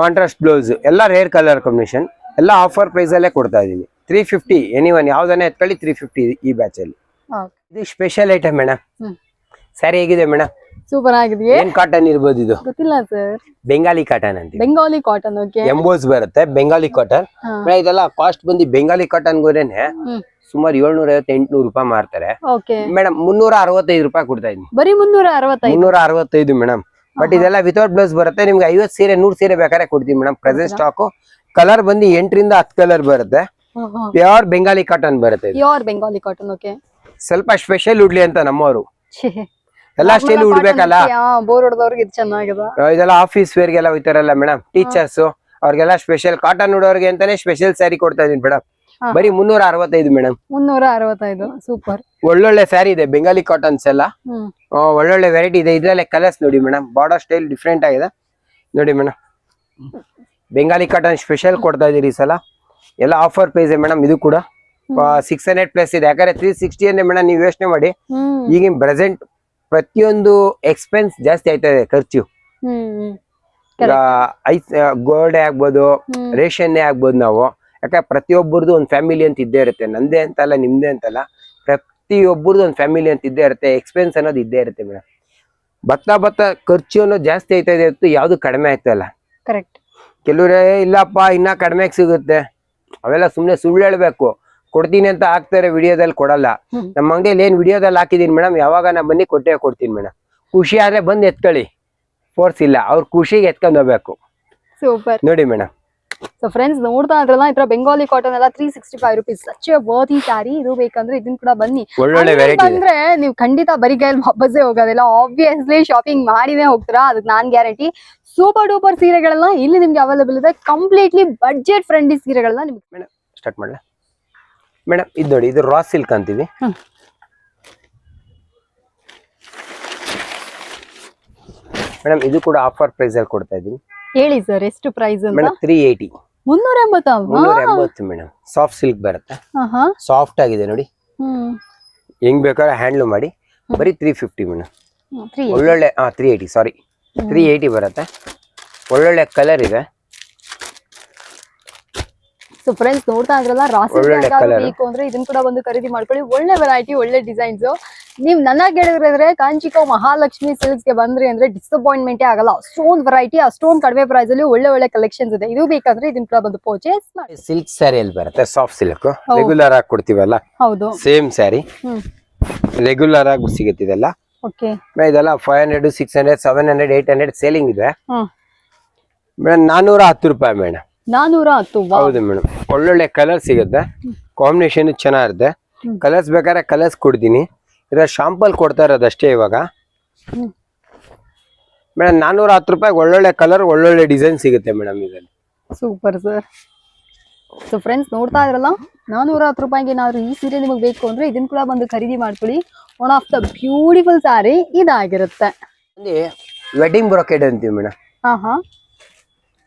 contrast blouse ಎಲ್ಲ ರೇರ್ ಕಲರ್ ಕಾಂಬಿನೇಷನ್. ಎಲ್ಲ ಆಫರ್ ಪ್ರೈಸ್ ಅಲ್ಲೇ ಕೊಡ್ತಾ ಇದೀನಿ. 350 ಎನಿವನ್ ಯಾವ್ದನ್ನ ಎತ್ಕೊಳ್ಳಿ 350 ಈ ಬ್ಯಾಚ್ ಅಲ್ಲಿ. ಇದು ಸ್ಪೆಷಲ್ ಐಟಮ್ ಮೇಡಮ್. ಸ್ಯಾರಿ ಹೇಗಿದೆ ಮೇಡಮ್? ಸೂಪರ್ ಆಗಿದೆ. ಏನ್ ಕಾಟನ್ ಇರ್ಬೋದು ಇದು? ಗೊತ್ತಿಲ್ಲ ಸರ್. ಬೆಂಗಾಲಿ ಕಾಟನ್ ಅಂತ. ಬೆಂಗಾಲಿ ಕಾಟನ್. ಓಕೆ. ಎಂಬೋಸ್ ಬರುತ್ತೆ ಬೆಂಗಾಲಿ ಕಾಟನ್. ಇದೆಲ್ಲ ಕಾಸ್ಟ್ ಬಂದು ಬೆಂಗಾಲಿ ಕಾಟನ್ ಗೋರೇನೆ ಸುಮಾರು 750-800 ರೂಪಾಯಿ ಮಾರ್ತಾರೆ ಮೇಡಮ್. 365 ರೂಪಾಯಿ ಕೊಡ್ತಾ ಇದೀನಿ. ಬರೀ 365 ಮೇಡಮ್. ಬಟ್ ಇದೆಲ್ಲ ವಿತೌಟ್ ಬ್ಲೌಸ್ ಬರುತ್ತೆ. ನಿಮ್ಗೆ 50 ಸೀರೆ 100 ಸೀರೆ ಬೇಕಾದ್ರೆ ಕೊಡ್ತೀವಿ ಮೇಡಮ್. Present stock. ಕಲರ್ ಬಂದು 8 ರಿಂದ 10 ಕಲರ್ ಬರುತ್ತೆ. ಪ್ಯೂರ್ ಬೆಂಗಾಲಿ ಕಾಟನ್ ಬರುತ್ತೆ. Pure Bengali cotton. ಓಕೆ. ಸ್ವಲ್ಪ ಸ್ಪೆಷಲ್ ಉಡ್ಲಿ ಅಂತ ನಮ್ಮವರು ಎಲ್ಲಾ ಸ್ಟೈಲ್ ಉಡ್ಬೇಕಲ್ಲ. ಬೋರ್ ಹೊಡೆದವ್ರಿಗೆ ಇದು ಚೆನ್ನಾಗಿದೆ. ಇದೆಲ್ಲ ಆಫೀಸ್ ವೇರ್ಗೆಲ್ಲ ಹೋಯ್ತಾರಲ್ಲ ಮೇಡಮ್, ಟೀಚರ್ಸ್ ಅವ್ರಿಗೆಲ್ಲ ಸ್ಪೆಷಲ್ ಕಾಟನ್ ಉಡೋರ್ಗೆ ಅಂತಾನೆ ಸ್ಪೆಷಲ್ ಸ್ಯಾರಿ ಕೊಡ್ತಾ ಇದೀನಿ ಮೇಡಮ್. ಬರೀ 365 ಮೇಡಮ್. 365 ಸೂಪರ್. ಒಳ್ಳೊಳ್ಳೆ ಸ್ಯಾರಿ ಇದೆ, ಬೆಂಗಾಲಿ ಕಾಟನ್ಸ್ ಎಲ್ಲ ಒಳ್ಳೊಳ್ಳೆ ವೆರೈಟಿ ಇದೆ. ಇದ್ರಲ್ಲೇ ಕಲರ್ಸ್ ನೋಡಿ ಮೇಡಮ್, ಬಾರ್ಡರ್ ಸ್ಟೈಲ್ ಡಿಫ್ರೆಂಟ್ ಆಗಿದೆ ನೋಡಿ ಮೇಡಮ್. ಬೆಂಗಾಲಿ ಕಾಟನ್ ಸ್ಪೆಷಲ್ ಕೊಡ್ತಾ ಇದೀರಿ ಈ ಸಲ. ಎಲ್ಲ ಆಫರ್ ಪ್ರೈಸ್ ಮೇಡಮ್. ಇದು ಕೂಡ 600 ಪ್ಲಸ್ ಇದೆ, ಯಾಕಂದ್ರೆ 360 ಅಂದ್ರೆ ಮೇಡಮ್ ನೀವು ಯೋಚನೆ ಮಾಡಿ, ಈಗಿನ ಪ್ರೆಸೆಂಟ್ ಪ್ರತಿಯೊಂದು ಎಕ್ಸ್ಪೆನ್ಸ್ ಜಾಸ್ತಿ ಆಯ್ತಾ ಇದೆ, ಖರ್ಚು. ಈಗ ಗೋಲ್ಡ್ ಆಗ್ಬೋದು, ರೇಷನ್ ಆಗ್ಬೋದು. ನಾವು ಯಾಕಂದ್ರೆ ಪ್ರತಿಯೊಬ್ಬರದು ಒಂದು ಫ್ಯಾಮಿಲಿ ಅಂತ ಇದ್ದೇ ಇರುತ್ತೆ. ನಂದೇ ಅಂತಲ್ಲ, ನಿಮ್ದೇ ಅಂತಲ್ಲ, ಪ್ರತಿಯೊಬ್ಬರದು ಒಂದು ಫ್ಯಾಮಿಲಿ ಅಂತ ಇದ್ದೇ ಇರುತ್ತೆ. ಎಕ್ಸ್ಪೆನ್ಸ್ ಅನ್ನೋದು ಇದ್ದೇ ಇರುತ್ತೆ ಮೇಡಮ್. ಬತ್ತ ಖರ್ಚು ಅನ್ನೋದು ಜಾಸ್ತಿ ಆಯ್ತಾ ಇದೆ ಹೊರತು ಯಾವ್ದು ಕಡಿಮೆ ಆಗ್ತಾ ಇಲ್ಲ. ಕರೆಕ್ಟ್. ಕೆಲವ್ರೆ ಇಲ್ಲಪ್ಪ ಇನ್ನ ಕಡಿಮೆಗೆ ಸಿಗುತ್ತೆ, ಅವೆಲ್ಲ ಸುಮ್ನೆ ಸುಳ್ಳು ಹೇಳ್ಬೇಕು. ಕೊಡ್ತೀನಿ ಅಂತ ಹಾಕ್ತಾರೆ, ವಿಡಿಯೋದಲ್ಲಿ ಕೊಡಲ್ಲ. ನಮ್ಮ ಅಂಗಡಿಯಲ್ಲಿ ಏನ್ ವಿಡಿಯೋದಲ್ಲಿ ಹಾಕಿದೀನಿ ಮೇಡಮ್, ಯಾವಾಗ ನಾ ಬನ್ನಿ ಕೊಟ್ಟೆ ಕೊಡ್ತೀನಿ ಮೇಡಮ್. ಖುಷಿ ಆದ್ರೆ ಬಂದ್ ಎತ್ಕೊಳ್ಳಿ, ಫೋರ್ಸ್ ಇಲ್ಲ, ಅವ್ರ ಖುಷಿಗೆ ಎತ್ಕೊಂಡ್ ಹೋಗ್ಬೇಕು. ಸೂಪರ್ ನೋಡಿ ಮೇಡಮ್. ಸೊ ಫ್ರೆಂಡ್ಸ್ ನೋಡ್ತಾ ಇದ್ರಲ್ಲ, ಈ ತರ ಬೆಂಗಾಲಿ ಕಾಟನ್ ಎಲ್ಲ 365 rupees. ಸಚ್ ವರ್ತಿ ಸ್ಯಾರಿ. ಇದು ಬೇಕಂದ್ರೆ ಇದನ್ ಕೂಡ ಬನ್ನಿ. ಒಳ್ಳೊಳ್ಳೆ ವೆರೈಟಿ ಅಂದ್ರೆ ನೀವು ಖಂಡಿತ ಬರೀ ಕೈಯಲ್ಲಿ ವಾಪಸ್ಸೇ ಹೋಗೋದಿಲ್ಲ, ಆಬ್ವಿಯಸ್ಲಿ ಶಾಪಿಂಗ್ ಮಾಡಿನೇ ಹೋಗ್ತೀರಾ, ಅದಕ್ಕೆ ನಾನ್ ಗ್ಯಾರಂಟಿ. ಸೂಪರ್ ಡೂಪರ್ ಸೀರೆಗಳೆಲ್ಲ ಇಲ್ಲಿ ನಿಮ್ಗೆ ಅವೈಲೇಬಲ್ ಇದೆ. ಕಂಪ್ಲೀಟ್ಲಿ ಬಡ್ಜೆಟ್ ಫ್ರೆಂಡ್ಲಿ ಸೀರೆಗಳನ್ನ ನಿಮ್ಗೆ. ಮೇಡಮ್ ಸ್ಟಾರ್ಟ್ ಮಾಡ್ಲಾ ಮೇಡಮ್? ಇದು ನೋಡಿ, ಇದು ರಾ ಸಿಲ್ಕ್ ಅಂತೀವಿ ಮೇಡಮ್. ಇದು ಕೂಡ ಆಫರ್ ಪ್ರೈಸ್ ಅಲ್ಲಿ ಕೊಡ್ತಾ ಇದೀನಿ. ಹೇಳಿ ಸರ್, ಎಷ್ಟು ಪ್ರೈಸ್ ಅಂತ? ಮೇಡಮ್ 380. 380 ಮೇಡಮ್. ಸಾಫ್ಟ್ ಸಿಲ್ಕ್ ಬರುತ್ತೆ, ಸಾಫ್ಟ್ ಆಗಿದೆ ನೋಡಿ. ಹೆಂಗ್ ಬೇಕಾದ್ರೆ ಹ್ಯಾಂಡ್ಲ್ ಮಾಡಿ. ಬರೀ 350 ಮೇಡಮ್. ಒಳ್ಳೊಳ್ಳೆ 380 ಸಾರಿ 380 ಬರುತ್ತೆ. ಒಳ್ಳೊಳ್ಳೆ ಕಲರ್ ಇದೆ. ಸೊ ಫ್ರೆಂಡ್ಸ್ ನೋಡ್ತಾ ಇದ್ರಲ್ಲ, ರಾಸಿ ಬೇಕು ಅಂದ್ರೆ ಇದನ್ನ ಕೂಡ ಒಂದು ಖರೀದಿ ಮಾಡ್ಕೊಳ್ಳಿ. ಒಳ್ಳೆ ವೆರೈಟಿ, ಒಳ್ಳೆ ಡಿಸೈನ್ಸ್. ನೀವ್ ನನ್ನ ಕೇಳಿದ್ರೆ ಕಾಂಚಿಕೋ ಮಹಾಲಕ್ಷ್ಮಿ ಸಿಲ್ಕ್ಸ್ ಗೆ ಬಂದ್ರಿ ಅಂದ್ರೆ ಡಿಸಪಾಯಿಂಟ್ಮೆಂಟೇ ಆಗಲ್ಲ. ಅಷ್ಟೊಂದು ವೆರೈಟಿ, ಅಷ್ಟೊಂದು ಕಡಿಮೆ ಪ್ರೈಸ್ ಅಲ್ಲಿ ಒಳ್ಳೆ ಒಳ್ಳೆ ಕಲೆಕ್ಷನ್ಸ್ ಇದೆ. ಇದು ಬೇಕಂದ್ರೆ ಇದನ್ನ ಕೂಡ ಬಂದು ಪರ್ಚೇಸ್ ಮಾಡಿ. ಸಿಲ್ಕ್ ಸ್ಯಾರಿ ಅಲ್ಲಿ ಬರುತ್ತೆ, ಸಾಫ್ಟ್ ಸಿಲ್ಕ್ ರೆಗ್ಯುಲರ್ ಆಗಿ ಕೊಡ್ತೀವಲ್ಲ, ಹೌದು ಸೇಮ್ ಸ್ಯಾರಿ ರೆಗ್ಯುಲರ್ ಆಗಿ ಸಿಗುತ್ತಿದೆಲ್ಲ. ಓಕೆ, ಇದೆಲ್ಲ 500, 600, 700, 800 ಸೇಲಿಂಗ್ ಇದೆ ಮೇಡಮ್. 410 ರೂಪಾಯಿ ಮೇಡಮ್. 410. ಹೌದು ಮೇಡಮ್. ಒಳ್ಳೊಳ್ಳೆ ಕಲರ್ ಸಿಗುತ್ತೆ, ಕಾಂಬಿನೇಷನ್ ಚೆನ್ನಾಗಿರುತ್ತೆ. ಕಲರ್ಸ್ ಬೇಕಾದ್ರೆ ಕಲರ್ಸ್ ಕೊಡ್ತೀನಿ. ಇದ್ರ ಶಾಂಪಲ್ ಕೊಡ್ತಾ ಇರೋದು ಅಷ್ಟೇ ಇವಾಗ ಮೇಡಮ್. 410 ರೂಪಾಯಿ ಒಳ್ಳೊಳ್ಳೆ ಕಲರ್, ಒಳ್ಳೊಳ್ಳೆ ಡಿಸೈನ್ ಸಿಗುತ್ತೆ ಮೇಡಮ್ ಇದರಲ್ಲಿ. Super sir. ಸೊ ಫ್ರೆಂಡ್ಸ್ ನೋಡ್ತಾ ಇದ್ರಲ್ಲ, 410 ರೂಪಾಯಿಗೆ ಏನಾದ್ರು ಈ ಸೀರೆ ನಿಮಗೆ ಬೇಕು ಅಂದ್ರೆ ಇದನ್ನ ಕೂಡ ಬಂದು ಖರೀದಿ ಮಾಡ್ಕೊಳ್ಳಿ. One of the beautiful sari ಇದಾಗಿರುತ್ತೆ. ವೆಡ್ಡಿಂಗ್ ಬ್ರೊಕೆಡ್ ಅಂತೀವಿ ಮೇಡಮ್.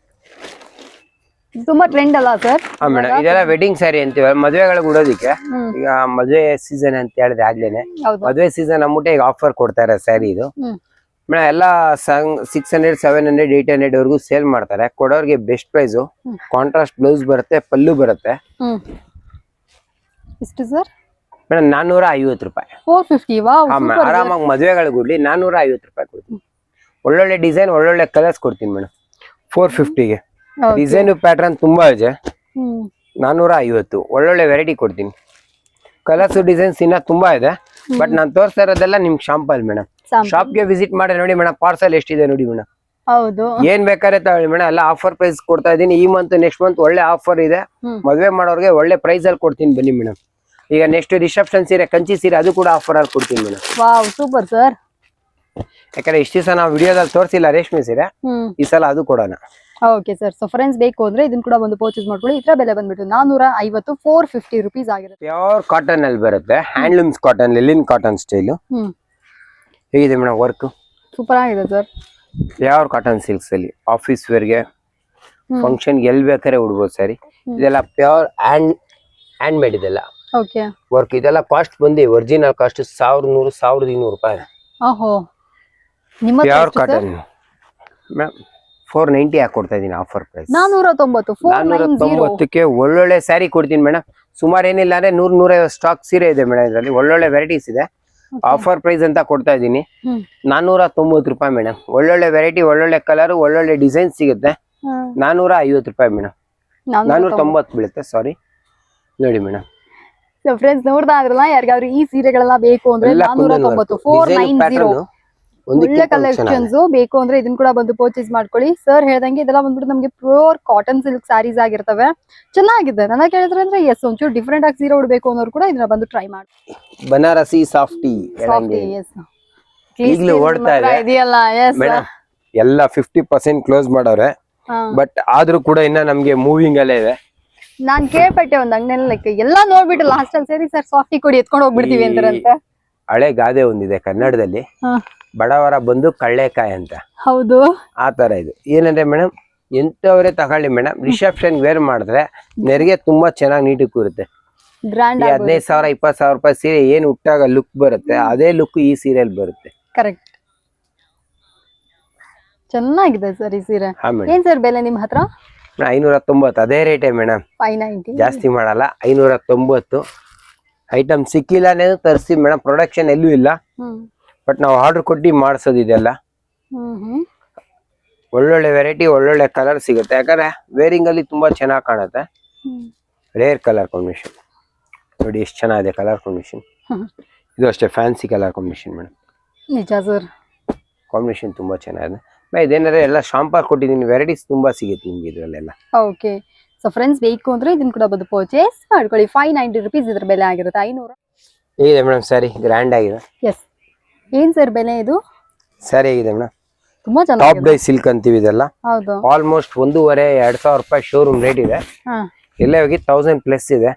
ತುಂಬಾ ಟ್ರೆಂಡ್ ಅಲ್ಲ ಸರ್? ಮೇಡಮ್ ಇದೆಲ್ಲ ವೆಡ್ಡಿಂಗ್ ಸ್ಯಾರಿ ಅಂತೀವಿ, ಮದುವೆಗಳಿಗೆ ಉಡೋದಿಕ್ಕೆ. ಈಗ ಮದುವೆ ಸೀಸನ್ ಅಂತ ಹೇಳಿದ್ರೆ ಆಗ್ಲೇನೆ, ಮದುವೆ ಸೀಸನ್ ಅಂದ್ಬಿಟ್ಟು ಈಗ ಆಫರ್ ಕೊಡ್ತಾ ಇರೋ ಸ್ಯಾರಿ ಇದು ಮೇಡಮ್. ಎಲ್ಲ 600, 700, 800 ವರ್ಗೂ ಸೇಲ್ ಮಾಡ್ತಾರೆ. ಕೊಡೋರ್ಗೆ ಬೆಸ್ಟ್ ಪ್ರೈಸ್. ಕಾಂಟ್ರಾಸ್ಟ್ ಬ್ಲೌಸ್ ಬರುತ್ತೆ, ಪಲ್ಲು ಬರುತ್ತೆ. ಎಷ್ಟು ಸರ್? ಮೇಡಮ್ 450 ರೂಪಾಯಿ. 450. ಆರಾಮಾಗಿ ಮದುವೆಗಳಿಗೆ ಉಡ್ಲಿ 450 ರೂಪಾಯಿ ಕೊಡ್ತೀನಿ. ಒಳ್ಳೊಳ್ಳೆ ಡಿಸೈನ್, ಒಳ್ಳೊಳ್ಳೆ ಕಲರ್ಸ್ ಕೊಡ್ತೀನಿ ಮೇಡಮ್ 450ಗೆ. ಡಿಸೈನ್ ಪ್ಯಾಟರ್ನ್ ತುಂಬಾ ಇದೆ. 450 ಒಳ್ಳೊಳ್ಳೆ ವೆರೈಟಿ ಕೊಡ್ತೀನಿ. ಕಲರ್ಸ್ ಡಿಸೈನ್ಸ್ ಇನ್ನ ತುಂಬಾ ಇದೆ, ಬಟ್ ನಾನು ತೋರಿಸ್ತಾ ಇರೋದೆಲ್ಲ ನಿಮ್ಗೆ ಶಾಂಪಲ್ ಮೇಡಮ್. ಶಾಪ್ಗೆ ವಿಸಿಟ್ ಮಾಡಿ ನೋಡಿ ಮೇಡಮ್, ಪಾರ್ಸಲ್ ಎಷ್ಟಿದೆ ನೋಡಿ ಮೇಡಮ್. ಹೌದು, ಏನ್ ಬೇಕಾದ್ರೆ ತಗೊಳ್ಳಿ ಮೇಡಮ್. ಎಲ್ಲ ಆಫರ್ ಪ್ರೈಸ್ ಕೊಡ್ತಾ ಇದೀನಿ. ಈ ಮಂತ್ ನೆಕ್ಸ್ಟ್ ಮಂತ್ ಒಳ್ಳೆ ಆಫರ್ ಇದೆ. ಮದುವೆ ಮಾಡೋರ್ಗೆ ಒಳ್ಳೆ ಪ್ರೈಸ್ ಅಲ್ಲಿ ಕೊಡ್ತೀನಿ ಬನ್ನಿ ಮೇಡಮ್. ಈಗ ನೆಕ್ಸ್ಟ್ ರಿಸೆಪ್ಷನ್ ಸೀರೆ, ಕಂಚಿ ಸೀರೆ, ಅದು ಕೂಡ ಆಫರ್ ಅಲ್ಲಿ ಕೊಡ್ತೀನಿ ಮೇಡಮ್. Wow super sir. ಯಾಕಂದ್ರೆ ಇಷ್ಟು ದಿವಸ ನಾವು ವಿಡಿಯೋದಲ್ಲಿ ತೋರಿಸಿಲ್ಲ ರೇಷ್ಮೆ ಸೀರೆ, ಈ ಸಲ ಅದು ಕೊಡೋಣ. Okay sir. ಸೊ ಫ್ರೆಂಡ್ಸ್ ಬೇಕು ಅಂದ್ರೆ ಇದನ್ನ ಕೂಡ ಒಂದು ಪರ್ಚೇಸ್ ಮಾಡ್ಕೊಳ್ಳಿ. ಇದರ ಬೆಲೆ ಬಂದ್ಬಿಟ್ಟು 450, 450 ರೂಪೀಸ್ ಆಗಿರುತ್ತೆ. ಪ್ಯೂರ್ ಕಾಟನ್ ಅಲ್ಲಿ ಬರುತ್ತೆ, ಹ್ಯಾಂಡ್ಲೂಮ್ಸ್ ಕಾಟನ್, ಲಿಲಿನ್ ಕಾಟನ್ ಸ್ಟೈಲ್. ಹೇಗಿದೆ ಮೇಡಮ್ ವರ್ಕ್? ಸೂಪರ್ ಆಗಿದೆ ಸರ್. ಪ್ಯೂರ್ ಕಾಟನ್ ಸಿಲ್ಕ್ಸ್ ಅಲ್ಲಿ ಆಫೀಸ್ ವೇರ್ಗೆ, ಫಂಕ್ಷನ್ ಎಲ್ ಬೇಕಾದ್ರೆ ಉಡ್ಬೋದು ಸರಿ. ಇದೆಲ್ಲ ಪ್ಯೂರ್ ಹ್ಯಾಂಡ್ ಮೇಡ್ ಇದೆಲ್ಲ ವರ್ಕ್. ಇದೆಲ್ಲ ಕಾಸ್ಟ್ ಬಂದು ಒರಿಜಿನಲ್ ಕಾಸ್ಟ್ 1100, 1200 ರೂಪಾಯಿ. ಪ್ಯೂರ್ ಕಾಟನ್ ಮೇಡಮ್ 490 ಹಾಕೊಡ್ತಾ ಇದೀನಿ ಆಫರ್ ಪ್ರೈಸ್. 490ಕ್ಕೆ ಒಳ್ಳೊಳ್ಳೆ ಸ್ಯಾರಿ ಕೊಡ್ತೀನಿ ಮೇಡಮ್. ಸುಮಾರು ಏನಿಲ್ಲ ಅಂದ್ರೆ 100-150 ಸ್ಟಾಕ್ ಸೀರೆ ಇದೆ ಮೇಡಮ್. ಇದರಲ್ಲಿ ಒಳ್ಳೊಳ್ಳೆ ವೆರೈಟೀಸ್ ಇದೆ. ಆಫರ್ ಪ್ರೈಸ್ ಅಂತ ಕೊಡ್ತಾ ಇದೀನಿ 490 ರೂಪಾಯಿ ಮೇಡಮ್. ಒಳ್ಳೊಳ್ಳೆ ವೆರೈಟಿ, ಒಳ್ಳೊಳ್ಳೆ ಕಲರ್, ಒಳ್ಳೊಳ್ಳೆ ಡಿಸೈನ್ ಸಿಗುತ್ತೆ. 450 ರೂಪಾಯಿ ಮೇಡಮ್. 490 ಬೀಳುತ್ತೆ, ಸಾರಿ ನೋಡಿ ಮೇಡಮ್. ಫ್ರೆಂಡ್ಸ್ ನೋಡ್ತಾ ಇದ್ರಲ್ಲ, ಯಾರಿಗಾದ್ರು ಈ ಸೀರೆಗಳೆಲ್ಲ ಬೇಕು ಅಂದ್ರೆ 490, 490. ಒಳ್ಳೆ ಕಲೆಕ್ಷನ್ಸ್ ಬೇಕು ಅಂದ್ರೆ ಇದನ್ನ ಕೂಡ ಬಂದು ಪರ್ಚೇಸ್ ಮಾಡ್ಕೊಳ್ಳಿ. ಸರ್ ಹೇಳ್ದಂಗೆ ಇದೆಲ್ಲ ಬಂದ್ಬಿಟ್ಟು ನಮಗೆ ಪ್ಯೂರ್ ಕಾಟನ್ ಸಿಲ್ಕ್ ಸ್ಯಾರೀಸ್ ಆಗಿರ್ತವೆ. ಚೆನ್ನಾಗಿದೆ. ನನ್ನ ಕೇಳಿದ್ರೆ ಅಂದ್ರೆ ಎಸ್ ಒಂಚೂರು ಡಿಫ್ರೆಂಟ್ ಆಗಿ ಸೀರೆ ಉಡ್ಬೇಕು ಅನ್ನೋರು ಕೂಡ ಇದನ್ನ ಬಂದು ಟ್ರೈ ಮಾಡಿ. ಬನಾರಸಿ ಸಾಫ್ಟಿ ಈಗಲೂ ಓಡ್ತಾ ಇದೆ ಇದೆಯಲ್ಲ. ಎಸ್ ಎಲ್ಲ 50% ಕ್ಲೋಸ್ ಮಾಡವ್ರೆ. ಬಟ್ ಆದ್ರೂ ಕೂಡ ಇನ್ನ ನಮ್ಗೆ ಮೂವಿಂಗ್ ಅಲ್ಲೇ ಇದೆ. ನಾನ್ ಕೇಳ್ಪಟ್ಟೆ ಒಂದ್ ಅಂಗಡಿಯಲ್ಲಿ ಲೈಕ್ ಎಲ್ಲಾ ನೋಡ್ಬಿಟ್ಟು ಲಾಸ್ಟ್ ಅಲ್ಲಿ ಸೇರಿ ಸರ್ ಸಾಫ್ಟಿ ಕೊಡಿ ಎತ್ಕೊಂಡು ಹೋಗ್ಬಿಡ್ತೀವಿ ಅಂತಾರಂತೆ. ಹಳೆ ಗಾದೆ ಒಂದಿದೆ ಕನ್ನಡದಲ್ಲಿ, ಬಡವರ ಬಂದು ಕಳ್ಳೆಕಾಯಿ ಅಂತ. ಹೌದು, ಆ ತರ ಇದು. ಏನಂದ್ರೆ ಮೇಡಮ್, ಎಂತವರೇ ತಗೊಳ್ಳಿ ಮೇಡಮ್, ರಿಸೆಪ್ಷನ್ ವೇರ್ ಮಾಡಿದ್ರೆ ನೆರಿಗೆ ತುಂಬಾ ಚೆನ್ನಾಗಿ ನೀಟ್ ಕೂರುತ್ತೆ. ಗ್ರ್ಯಾಂಡ್ 15,000 20,000 ರೂಪಾಯಿ ಸೀರೆ ಏನ್ ಉಟ್ಟಾಗ ಲುಕ್ ಬರುತ್ತೆ, ಅದೇ ಲುಕ್ ಈ ಸೀರೆಲ್ ಬರುತ್ತೆ. ಕರೆಕ್ಟ್. ಚೆನ್ನಾಗಿದೆ ಸರ್ ಈ ಸೀರೆ. ಏನ್ ಸರ್ ಬೆಲೆ ನಿಮ್ ಹತ್ರ? 590 ಅದೇ ರೇಟೇ ಮೇಡಮ್, 590 ಜಾಸ್ತಿ ಮಾಡಲ್ಲ. 590 ಐಟಮ್ ಸಿಕ್ಕಿಲ್ಲ ಅನ್ನೋದು ತರಿಸಿ ಮೇಡಮ್. ಪ್ರೊಡಕ್ಷನ್ ಎಲ್ಲೂ ಇಲ್ಲ, ಬಟ್ ನಾವು ಆರ್ಡರ್ ಕೊಟ್ಟು ಮಾಡಿಸೋದು ಇದೆಲ್ಲ. ಒಳ್ಳೊಳ್ಳೆ ವೆರೈಟಿ, ಒಳ್ಳೊಳ್ಳೆ ಕಲರ್ ಸಿಗುತ್ತೆ. ಯಾಕಂದ್ರೆ ವೇರಿಂಗ್ ಅಲ್ಲಿ ತುಂಬಾ ಚೆನ್ನಾಗಿ ಕಾಣುತ್ತೆ. ರೇರ್ ಕಲರ್ ಕಾಂಬಿನೇಷನ್ ನೋಡಿ, ಎಷ್ಟು ಚೆನ್ನಾಗಿದೆ ಕಲರ್ ಕಾಂಬಿನೇಷನ್. ಇದು ಅಷ್ಟೇ ಫ್ಯಾನ್ಸಿ ಕಲರ್ ಕಾಂಬಿನೇಷನ್ ಮೇಡಮ್. ನಿಜ ಸರ್, ಕಾಂಬಿನೇಷನ್ ತುಂಬಾ ಚೆನ್ನಾಗಿದೆ. ಇದೇನಾದ್ರೆ ಎಲ್ಲ ಶಾಂಪರ್ ಕೊಟ್ಟಿದ್ದೀನಿ, ವೆರೈಟೀಸ್ ತುಂಬಾ ಸಿಗುತ್ತೆ ನಿಮ್ಗೆ ಇದ್ರಲ್ಲೆಲ್ಲ. ಓಕೆ, ಸೊ ಫ್ರೆಂಡ್ಸ್ ಬೇಕು ಅಂದ್ರೆ ಇದನ್ನ ಕೂಡ ಬಂದು ಪರ್ಚೇಸ್ ಮಾಡ್ಕೊಳ್ಳಿ. 590 rupees ಇದ್ರ ಬೆಲೆ ಆಗಿರುತ್ತೆ. 500 ಹೇಗಿದೆ ಮೇಡಮ್ ಸ್ಯಾರಿ? ಗ್ರ್ಯಾಂಡ್ ಆಗಿದೆ. ಎಸ್. ಏನ್ ಸರ್ ಬೆಲೆ ಇದು? ಸ್ಯಾರಿ ಹೇಗಿದೆ ಮೇಡಮ್? ತುಂಬಾ ಟಾಪ್ ಚೆನ್ನಾಗಿದೆ. ಡೈ ಸಿಲ್ಕ್ ಅಂತೀವಿ ಇದೆಲ್ಲ. ಹೌದು. ಆಲ್ಮೋಸ್ಟ್ 1,500-2,000 ರೂಪಾಯಿ ಶೋರೂಮ್ ರೇಟ್ ಇದೆ. ಎಲ್ಲೇ ಹೋಗಿ 1000 ಪ್ಲಸ್ ಇದೆ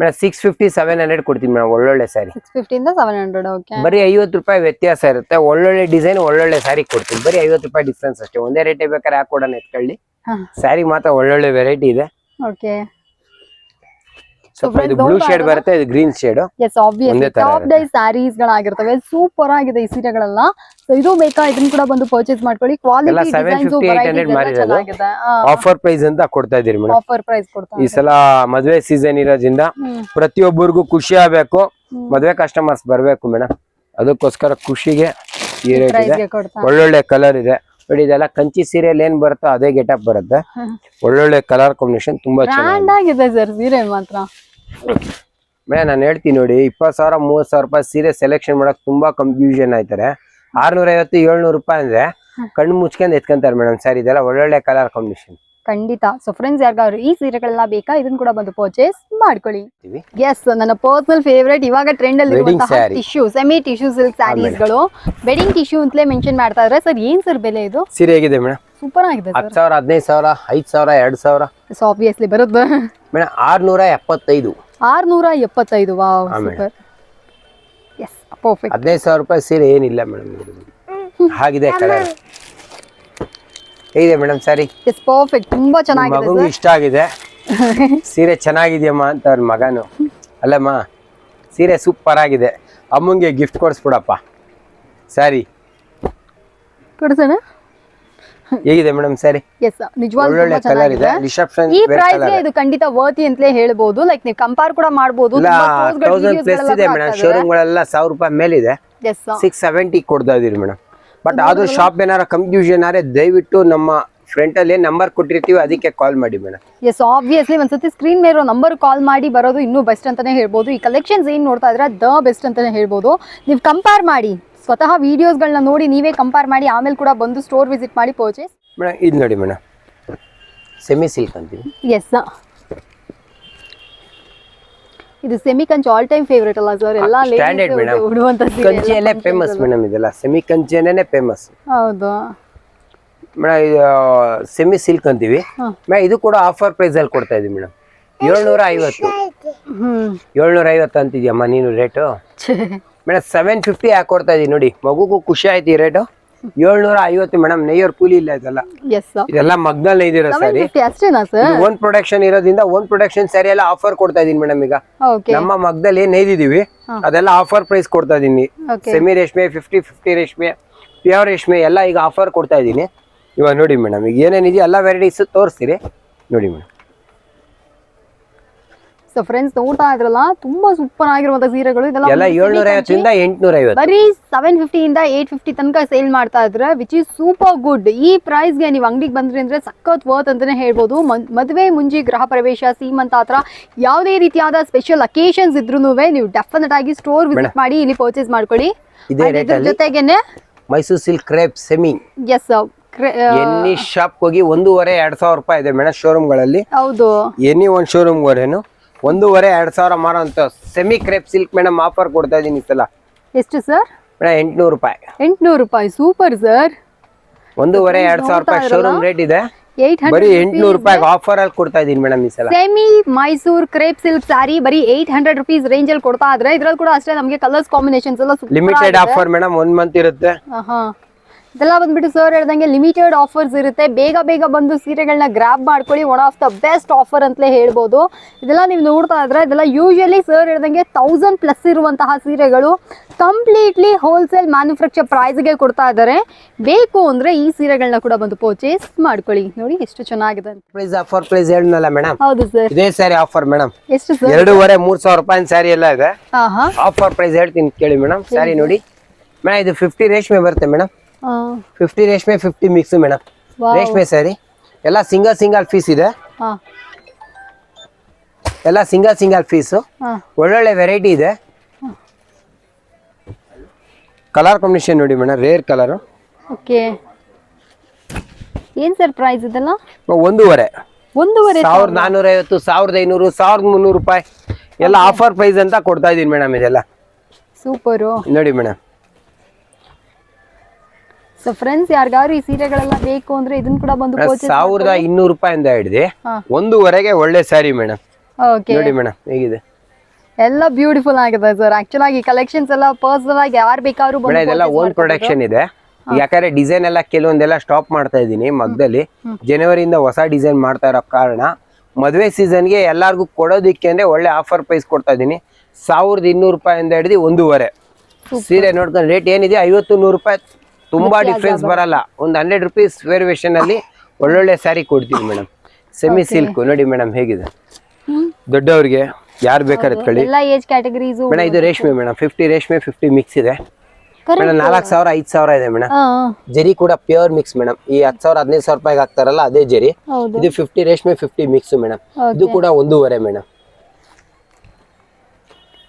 ಮೇಡಮ್. 650-700 ಕೊಡ್ತೀವಿ ಮೇಡಮ್ ಒಳ್ಳೊಳ್ಳೆ ಸ್ಯಾರಿ. 650 ಇಂದ 700. ಓಕೆ, ಬರೀ 50 ರೂಪಾಯಿ ವ್ಯತ್ಯಾಸ ಇರುತ್ತೆ. ಒಳ್ಳೊಳ್ಳೆ ಡಿಸೈನ್, ಒಳ್ಳೊಳ್ಳೆ ಸ್ಯಾರಿ ಕೊಡ್ತೀವಿ. ಬರೀ 50 ರೂಪಾಯಿ ಡಿಫ್ರೆನ್ಸ್ ಅಷ್ಟೇ. ಒಂದೇ ರೇಟೇ ಬೇಕಾದ್ರೆ ಹಾಕೊಡೋಣ ಎತ್ಕೊಳ್ಳಿ. ಸ್ಯಾರಿ ಮಾತ್ರ ಒಳ್ಳೊಳ್ಳೆ ವೆರೈಟಿ ಇದೆ. ಓಕೆ, ಸ್ವಲ್ಪ ಇದು ಬ್ಲೂ ಶೇಡ್ ಬರುತ್ತೆ, ಇದು green shade. Yes, obviously top dye saris ಗಳಾಗಿರ್ತವೆ. ಸೂಪರ್ ಆಗಿದೆ ಈ ಸೀರೆಗಳೆಲ್ಲ. ಸೊ ಇದು ಬೇಕಾ ಇದನ್ನ ಕೂಡ ಬಂದು ಪರ್ಚೇಸ್ ಮಾಡ್ಕೊಳ್ಳಿ. ಕ್ವಾಲಿಟಿ ಡಿಸೈನ್ಸ್ 750-800 ಚೆನ್ನಾಗಿದೆ. ಆಫರ್ ಪ್ರೈಸ್ ಅಂತ ಕೊಡ್ತಾ ಇದೀರಿ ಮೇಡಮ್. ಆಫರ್ ಪ್ರೈಸ್ ಕೊಡ್ತಾ ಈ ಸಲ ಮದುವೆ ಸೀಸನ್ ಇರೋದ್ರಿಂದ ಪ್ರತಿಯೊಬ್ಬರಿಗೂ ಖುಷಿ ಆಗ್ಬೇಕು, ಮದುವೆ ಕಸ್ಟಮರ್ಸ್ ಬರ್ಬೇಕು ಮೇಡಮ್. ಅದಕ್ಕೋಸ್ಕರ ಖುಷಿಗೆ ಈ ರೇಟ್ ಇದೆ. ಒಳ್ಳೊಳ್ಳೆ ಕಲರ್ ಇದೆ ನೋಡಿ. ಇದೆಲ್ಲ ಕಂಚಿ ಸೀರೆಯಲ್ಲಿ ಏನ್ ಬರುತ್ತೋ ಅದೇ ಗೆಟಪ್ ಬರುತ್ತೆ. ಒಳ್ಳೊಳ್ಳೆ ಕಲರ್ ಕಾಂಬಿನೇಷನ್ ತುಂಬಾ ಚೆನ್ನಾಗಿದೆ ಸರ್ ಸೀರೆ ಮಾತ್ರ. ಮೇಡಮ್ ನಾನು ಹೇಳ್ತೀನಿ ನೋಡಿ, 20,000-30,000 ರೂಪಾಯಿ ಸೀರೆ ಸೆಲೆಕ್ಷನ್ ಮಾಡಕ್ ತುಂಬಾ ಕನ್ಫ್ಯೂಷನ್ ಆಯ್ತಾರೆ. 650-700 ರೂಪಾಯಿ ಅಂದ್ರೆ ಕಣ್ಣು ಮುಚ್ಕೊಂಡ್ ಎತ್ಕೊಂತಾರೆ ಮೇಡಮ್ ಸ್ಯಾರಿ. ಇದೆಲ್ಲ ಒಳ್ಳೊಳ್ಳೆ ಕಲರ್ ಕಾಂಬಿನೇಷನ್ ಖಂಡಿತ. ಸೊ ಫ್ರೆಂಡ್ಸ್ ಯಾರಿಗಾದ್ರು ಈ ಸೀರೆಗಳೆಲ್ಲ ಬೇಕಾ ಇದನ್ನ ಕೂಡ ಬಂದು ಪರ್ಚೇಸ್ ಮಾಡ್ಕೊಳ್ಳಿ. ಎಸ್, ನನ್ನ ಪರ್ಸನಲ್ ಫೇವರೇಟ್ ಇವಾಗ ಟ್ರೆಂಡ್ ಅಲ್ಲಿ ಇರುವಂತಹ tissue, semi tissue silk saris ಗಳು. ವೆಡ್ಡಿಂಗ್ ಟಿಶ್ಯೂ ಅಂತಲೇ ಮೆನ್ಷನ್ ಮಾಡ್ತಾ ಇದ್ರೆ. ಸರ್ ಏನ್ ಸರ್ ಬೆಲೆ ಇದು? ಸೀರೆ ಹೇಗಿದೆ ಮೇಡಮ್? ಸೂಪರ್ ಆಗಿದೆ. 10,000, 15,000, 5,000, 2,000. ಸೊ ಆಬ್ವಿಯಸ್ಲಿ ಬರುತ್ತೆ madam. 675. 675. Wow, super. Yes, perfect. 15,000 ರೂಪಾಯಿ ಸೀರೆ ಏನಿಲ್ಲ ಮೇಡಮ್. ಹಾಗಿದೆ ಕಲರ್. ಹೇಗಿದೆ ಮೇಡಮ್ ಸ್ಯಾರಿ? S, perfect. ತುಂಬಾ ಚೆನ್ನಾಗಿದೆ. ಮಗುಗೆ ಇಷ್ಟ ಆಗಿದೆ. ಸೀರೆ ಚೆನ್ನಾಗಿದೆಯಮ್ಮ ಅಂತ ಅವ್ರ ಮಗನು. ಅಲ್ಲಮ್ಮ ಸೀರೆ ಸೂಪರ್ ಆಗಿದೆ, ಅಮ್ಮಂಗೆ ಗಿಫ್ಟ್ ಕೊಡಿಸ್ಬಿಡಪ್ಪ ಸ್ಯಾರಿ. ಕೊಡ್ಸೋಣ. ಹೇಗಿದೆ ಮೇಡಮ್ ಸ್ಯಾರಿ? ಎಸ್, ನಿಜವಾಗ್ಲೂ ತುಂಬಾ ಚೆನ್ನಾಗಿದೆ. ಈ ಪ್ರೈಸ್ ಗೆ ಇದು ಖಂಡಿತ ವರ್ತಿ ಅಂತಲೇ ಹೇಳ್ಬೋದು. ಲೈಕ್ ನೀವು ಕಂಪೇರ್ ಕೂಡ ಮಾಡಬಹುದು. 1000 ಪ್ಲಸ್ ಇದೆ ಮೇಡಮ್. ಶೋರೂಮ್ ಗಳೆಲ್ಲ 1,000 ರೂಪಾಯಿ ಮೇಲಿದೆ. 670 ಕೊಡ್ತಾ ಇದೀರಿ ಮೇಡಮ್. ಬಟ್ ಆದ್ರೂ ಶಾಪ್ ಏನಾರ ಕನ್ಫ್ಯೂಷನ್ ಆದ್ರೆ ದಯವಿಟ್ಟು ನಮ್ಮ ಫ್ರಂಟ್ ಅಲ್ಲಿ ನಂಬರ್ ಕೊಟ್ಟಿರ್ತೀವಿ, ಅದಕ್ಕೆ ಕಾಲ್ ಮಾಡಿ ಮೇಡಮ್. ಎಸ್, ಆಬ್ವಿಯಸ್ಲಿ ಒಂದ್ಸತಿ ಸ್ಕ್ರೀನ್ ಮೇಲೆ ನಂಬರ್ ಕಾಲ್ ಮಾಡಿ ಬರೋದು ಇನ್ನೂ ಬೆಸ್ಟ್ ಅಂತಾನೆ ಹೇಳ್ಬೋದು. ಈ ಕಲೆಕ್ಷನ್ಸ್ ಏನ್ ನೋಡ್ತಾ ಇದ್ರೆ ದ ಬೆಸ್ಟ್ ಅಂತಾನೆ ಹೇಳ್ಬೋದು. ನೀವು ಕಂಪೇರ್ ಮಾಡಿ, ಸ್ವತಃ ವಿಡಿಯೋಸ್ಗಳನ್ನ ನೋಡಿ ನೀವೇ ಕಂಪೇರ್ ಮಾಡಿ ಆಮೇಲೆ ಕೂಡ ಬಂದು ಸ್ಟೋರ್ ವಿಸಿಟ್ ಮಾಡಿ ಪರ್ಚೇಸ್ ಮೇಡಮ್. ಇದು ನೋಡಿ ಮೇಡಮ್, ಸೆಮಿ ಸಿಲ್ಕ್ ಅಂತೀವಿ. ಎಸ್, ಇದು semi Kanchi all time favourite ಅಲ್ಲ ಸರ್? ಎಲ್ಲ ಸ್ಟ್ಯಾಂಡರ್ಡ್ ಮೇಡಮ್. ಕಂಚಿಯಲ್ಲೇ ಫೇಮಸ್ ಮೇಡಮ್. ಇದೆಲ್ಲ ಸೆಮಿ ಕಂಚಿಯನ್ನೇ ಫೇಮಸ್. ಹೌದು ಮೇಡಮ್. ಇದು ಸೆಮಿ ಸಿಲ್ಕ್ ಅಂತೀವಿ ಮೇಡಮ್. ಇದು ಕೂಡ ಆಫರ್ ಪ್ರೈಸ್ ಅಲ್ಲಿ ಕೊಡ್ತಾ ಇದೀವಿ ಮೇಡಮ್. 750. 750 ಅಂತಿದ್ಯಮ್ಮ ನೀನು ರೇಟು ಮೇಡಮ್. 750 ಯಾಕೆ ಕೊಡ್ತಾ ಇದೀವಿ ನೋಡಿ, ಮಗುಗೂ ಖುಷಿ ಆಯ್ತು ಈ ರೇಟು. 750 ಮೇಡಮ್. ನೇಯರ್ ಕೂಲಿ ಇಲ್ಲ ಇದೆಲ್ಲ. ಇದೆಲ್ಲ ಮಗ್ನಲ್ಲಿ ನೇಯ್ದಿರೋ ಸ್ಯಾರಿ. ಓನ್ ಪ್ರೊಡಕ್ಷನ್ ಇರೋದ್ರಿಂದ ಓನ್ ಪ್ರೊಡಕ್ಷನ್ ಸ್ಯಾರಿ ಎಲ್ಲ ಆಫರ್ ಕೊಡ್ತಾ ಇದೀನಿ ಮೇಡಮ್. ಈಗ ನಮ್ಮ ಮಗ್ದಲ್ಲಿ ನೇಯ್ದಿದೀವಿ, ಅದೆಲ್ಲ ಆಫರ್ ಪ್ರೈಸ್ ಕೊಡ್ತಾ ಇದೀನಿ. ಸೆಮಿ ರೇಷ್ಮೆ, 50 ರೇಷ್ಮೆ, ಪ್ಯೂರ್ ರೇಷ್ಮೆ ಎಲ್ಲ ಈಗ ಆಫರ್ ಕೊಡ್ತಾ ಇದೀನಿ. ಇವಾಗ ನೋಡಿ ಮೇಡಮ್, ಈಗ ಏನೇನಿದೆ ಎಲ್ಲ ವೆರೈಟೀಸ್ ತೋರಿಸ್ತೀರಿ ನೋಡಿ ಮೇಡಮ್. ಸೊ ಫ್ರೆಂಡ್ಸ್ ನೋಡ್ತಾ ಇದ್ರಲ್ಲ, ತುಂಬಾ ಸೂಪರ್ ಆಗಿರುವಂತ ಸೀರೆಗಳು ಇದೆಲ್ಲ. 750 ಇಂದ 850. ಬರೀ 750 ಇಂದ 850 ತನಕ ಸೇಲ್ ಮಾಡ್ತಾ ಇದ್ರೆ, ವಿಚ್ ಇಸ್ ಸೂಪರ್ ಗುಡ್. ಈ ಪ್ರೈಸ್ ಗೆ ನೀವು ಅಂಗಡಿಗೆ ಬಂದ್ರಿ ಅಂದ್ರೆ ಸಖತ್ ವರ್ತ್ ಅಂತಾನೆ ಹೇಳ್ಬೋದು. ಮದುವೆ ಮುಂಜಿ, ಗೃಹ ಪ್ರವೇಶ, ಸೀಮಂತ ಹತ್ರ ಯಾವುದೇ ರೀತಿಯಾದ ಸ್ಪೆಷಲ್ ಅಕೇಶನ್ಸ್ ಇದ್ರೂ ನೀವು ಡೆಫಿನೆಟ್ ಆಗಿ ಸ್ಟೋರ್ ವಿಸಿಟ್ ಮಾಡಿ ಇಲ್ಲಿ ಪರ್ಚೇಸ್ ಮಾಡ್ಕೊಳ್ಳಿ. ಇದ್ರ ಜೊತೆಗೇನೆ Mysuru silk crepe semi. Yes any shop ಹೋಗಿ 1,500-2,000 ರೂಪಾಯಿ ಇದೆ ಮೇಡಮ್ ಶೋರೂಮ್ಗಳಲ್ಲಿ. ಹೌದು, ಎನಿ ಒಂದು ಶೋರೂಮ್ ವರೆನು 1,500-2,000 ಮಾರೋಂತ semi crepe silk madam offer ಕೊಡ್ತಾ ಇದೀನಿ ಈ ಸಲ. ಎಷ್ಟು ಸರ್? ಮೇಡಮ್ 800 ರೂಪಾಯಿ. 800 ರೂಪಾಯಿ, ಸೂಪರ್ ಸರ್. 1,500-2,000 ರೂಪಾಯಿ ಶೋರೂಮ್ ರೇಟ್ ಇದೆ, 800 ಬರೀ 800 ರೂಪಾಯಿ ಆಫರ್ ಅಲ್ಲಿ ಕೊಡ್ತಾ ಇದೀನಿ ಮೇಡಮ್ ಈ ಸಲ. Semi Mysore crepe silk sari ಬರೀ 800 ರುಪೀಸ್ ರೇಂಜ್ ಅಲ್ಲಿ ಕೊಡ್ತಾ ಇದ್ರೆ ಇದ್ರಲ್ಲಿ ಕೂಡ ಅಷ್ಟೇ ನಮಗೆ ಕಲರ್ಸ್ ಕಾಂಬಿನೇಷನ್ಸ್ ಎಲ್ಲ ಲಿಮಿಟೆಡ್ ಆಫರ್ ಮೇಡಮ್, 1 ಮಂತ್ ಇರುತ್ತೆ. ಇದೆಲ್ಲ ಬಂದ್ಬಿಟ್ಟು ಸರ್ ಹೇಳ್ದಂಗೆ ಲಿಮಿಟೆಡ್ ಆಫರ್ಸ್ ಇರುತ್ತೆ. ಬೇಗ ಬೇಗ ಬಂದು ಸೀರೆಗಳನ್ನ ಗ್ರಾಬ್ ಮಾಡ್ಕೊಳ್ಳಿ. One of the best offer ಅಂತಲೇ ಹೇಳ್ಬೋದು. ಇದೆಲ್ಲ ನೀವು ನೋಡ್ತಾ ಇದ್ರೆ ಇದೆಲ್ಲ ಯೂಶಲಿ ಸರ್ ಹೇಳ್ದಂಗೆ 1000+ ಇರುವಂತಹ ಸೀರೆಗಳು ಕಂಪ್ಲೀಟ್ಲಿ ಹೋಲ್ಸೇಲ್ ಮ್ಯಾನುಫ್ಯಾಕ್ಚರ್ ಪ್ರೈಸ್ಗೆ ಕೊಡ್ತಾ ಇದ್ದಾರೆ. ಬೇಕು ಅಂದ್ರೆ ಈ ಸೀರೆಗಳನ್ನ ಕೂಡ ಬಂದು ಪರ್ಚೇಸ್ ಮಾಡ್ಕೊಳ್ಳಿ. ನೋಡಿ ಎಷ್ಟು ಚೆನ್ನಾಗಿದೆ ಅಂತ. ಪ್ರೈಸ್ ಆಫರ್ ಪ್ರೈಸ್ ಹೇಳಿದ್ನಲ್ಲ ಮೇಡಮ್, ಹೌದು ಸರ್. ಇದೇ ಸ್ಯಾರಿ ಆಫರ್ ಮೇಡಮ್. ಎಷ್ಟು ಸರ್? 2,500-3,000 ರೂಪಾಯಿ ಸ್ಯಾರಿ ಎಲ್ಲ ಇದೆ. ಆಫರ್ ಪ್ರೈಸ್ ಹೇಳ್ತೀನಿ ಕೇಳಿ ಮೇಡಮ್. ಸ್ಯಾರಿ ನೋಡಿ ಮೇಡಮ್, ಇದು 50 ರೇಷ್ಮೆ ಬರುತ್ತೆ ಮೇಡಮ್. 50 ರೇಷ್ಮೆ 50 ಮಿಕ್ಸ್ ಮೇಡಮ್. ರೇಷ್ಮೆ ಸ್ಯಾರಿ ಎಲ್ಲ ಸಿಂಗಲ್ ಪೀಸ್ ಇದೆ. ಎಲ್ಲ ಸಿಂಗಲ್ ಪೀಸ್. ಒಳ್ಳೊಳ್ಳೆ ವೆರೈಟಿ ಇದೆ. ಕಲರ್ ಕಾಂಬಿನೇಷನ್ ನೋಡಿ ಮೇಡಮ್, ರೇರ್ ಕಲರ್. ಓಕೆ, ಏನ್ ಸರ್ ಪ್ರೈಸ್ ಇದೆಲ್ಲ? 1,500, 1,450, 1,500, 1,300 ರೂಪಾಯಿ ಎಲ್ಲ ಆಫರ್ ಪ್ರೈಸ್ ಅಂತ ಕೊಡ್ತಾ ಇದೀನಿ ಮೇಡಮ್. ಇದೆಲ್ಲ ಸೂಪರ್ ನೋಡಿ ಮೇಡಮ್. ಸೊ ಫ್ರೆಂಡ್ಸ್, ಯಾರಿಗಾರು ಈ ಸೀರೆಗಳೆಲ್ಲ ಬೇಕು ಅಂದ್ರೆ ಇದನ್ನ ಕೂಡ ಬಂದು 1,200 ರೂಪಾಯಿಂದ ಹಿಡಿದು 1,500 ಒಳ್ಳೆ ಸ್ಯಾರಿ ಮೇಡಮ್. ನೋಡಿ ಮೇಡಮ್ ಹೇಗಿದೆ, ಎಲ್ಲ ಬ್ಯೂಟಿಫುಲ್ ಆಗಿದೆ ಸರ್. ಆಕ್ಚುಲ್ ಆಗಿ ಕಲೆಕ್ಷನ್ಸ್ ಎಲ್ಲ ಪರ್ಸನಲ್ ಆಗಿ ಯಾರು ಬೇಕಾದ್ರೂ ಮೇಡಮ್ ಇದೆಲ್ಲ ಓನ್ ಪ್ರೊಡಕ್ಷನ್ ಇದೆ. ಯಾಕಂದ್ರೆ ಡಿಸೈನ್ ಎಲ್ಲ ಕೆಲವೊಂದೆಲ್ಲ ಸ್ಟಾಪ್ ಮಾಡ್ತಾ ಇದೀನಿ ಮಧ್ಯದಲ್ಲಿ. ಜನವರಿಯಿಂದ ಹೊಸ ಡಿಸೈನ್ ಮಾಡ್ತಾ ಇರೋ ಕಾರಣ ಮದುವೆ ಸೀಸನ್ಗೆ ಎಲ್ಲಾರ್ಗು ಕೊಡೋದಿಕ್ಕೆ ಅಂದ್ರೆ ಒಳ್ಳೆ ಆಫರ್ ಪ್ರೈಸ್ ಕೊಡ್ತಾ ಇದೀನಿ. 1,200 ರೂಪಾಯಿಂದ ಹಿಡಿದು 1,500. ಸೀರೆ ನೋಡ್ಕೊಂಡು ರೇಟ್ ಏನಿದೆ 50-100 ರೂಪಾಯಿ, ತುಂಬಾ ಡಿಫ್ರೆನ್ಸ್ ಬರಲ್ಲ. ಒಂದು 100 ರೂಪೀಸ್ ವೇರಿಯೇಷನ್ ಅಲ್ಲಿ ಒಳ್ಳೊಳ್ಳೆ ಸ್ಯಾರಿ ಕೊಡ್ತೀನಿ ಮೇಡಮ್. ಸೆಮಿ ಸಿಲ್ಕ್ ನೋಡಿ ಮೇಡಮ್ ಹೇಗಿದೆ. ದೊಡ್ಡವ್ರಿಗೆ ಯಾರು ಬೇಕಾದ್ರೆ ಎತ್ಕೊಳ್ಳಿ. ಎಲ್ಲ ಏಜ್ ಕ್ಯಾಟಗರೀಸ್ ಮೇಡಮ್. ಇದು ರೇಷ್ಮೆ ಮೇಡಮ್, 50 ರೇಷ್ಮೆ 50 ಮಿಕ್ಸ್ ಇದೆ ಮೇಡಮ್. 4,000-5,000 ಇದೆ ಮೇಡಮ್. ಜರಿ ಕೂಡ ಪ್ಯೂರ್ ಮಿಕ್ಸ್ ಮೇಡಮ್. ಈ 10,000-15,000 ರೂಪಾಯಿಗೆ ಹಾಕ್ತಾರಲ್ಲ ಅದೇ ಜರಿ. ಇದು 50 ರೇಷ್ಮೆ 50 ಮಿಕ್ಸ್ ಮೇಡಮ್. ಇದು ಕೂಡ 1,500 ಮೇಡಮ್.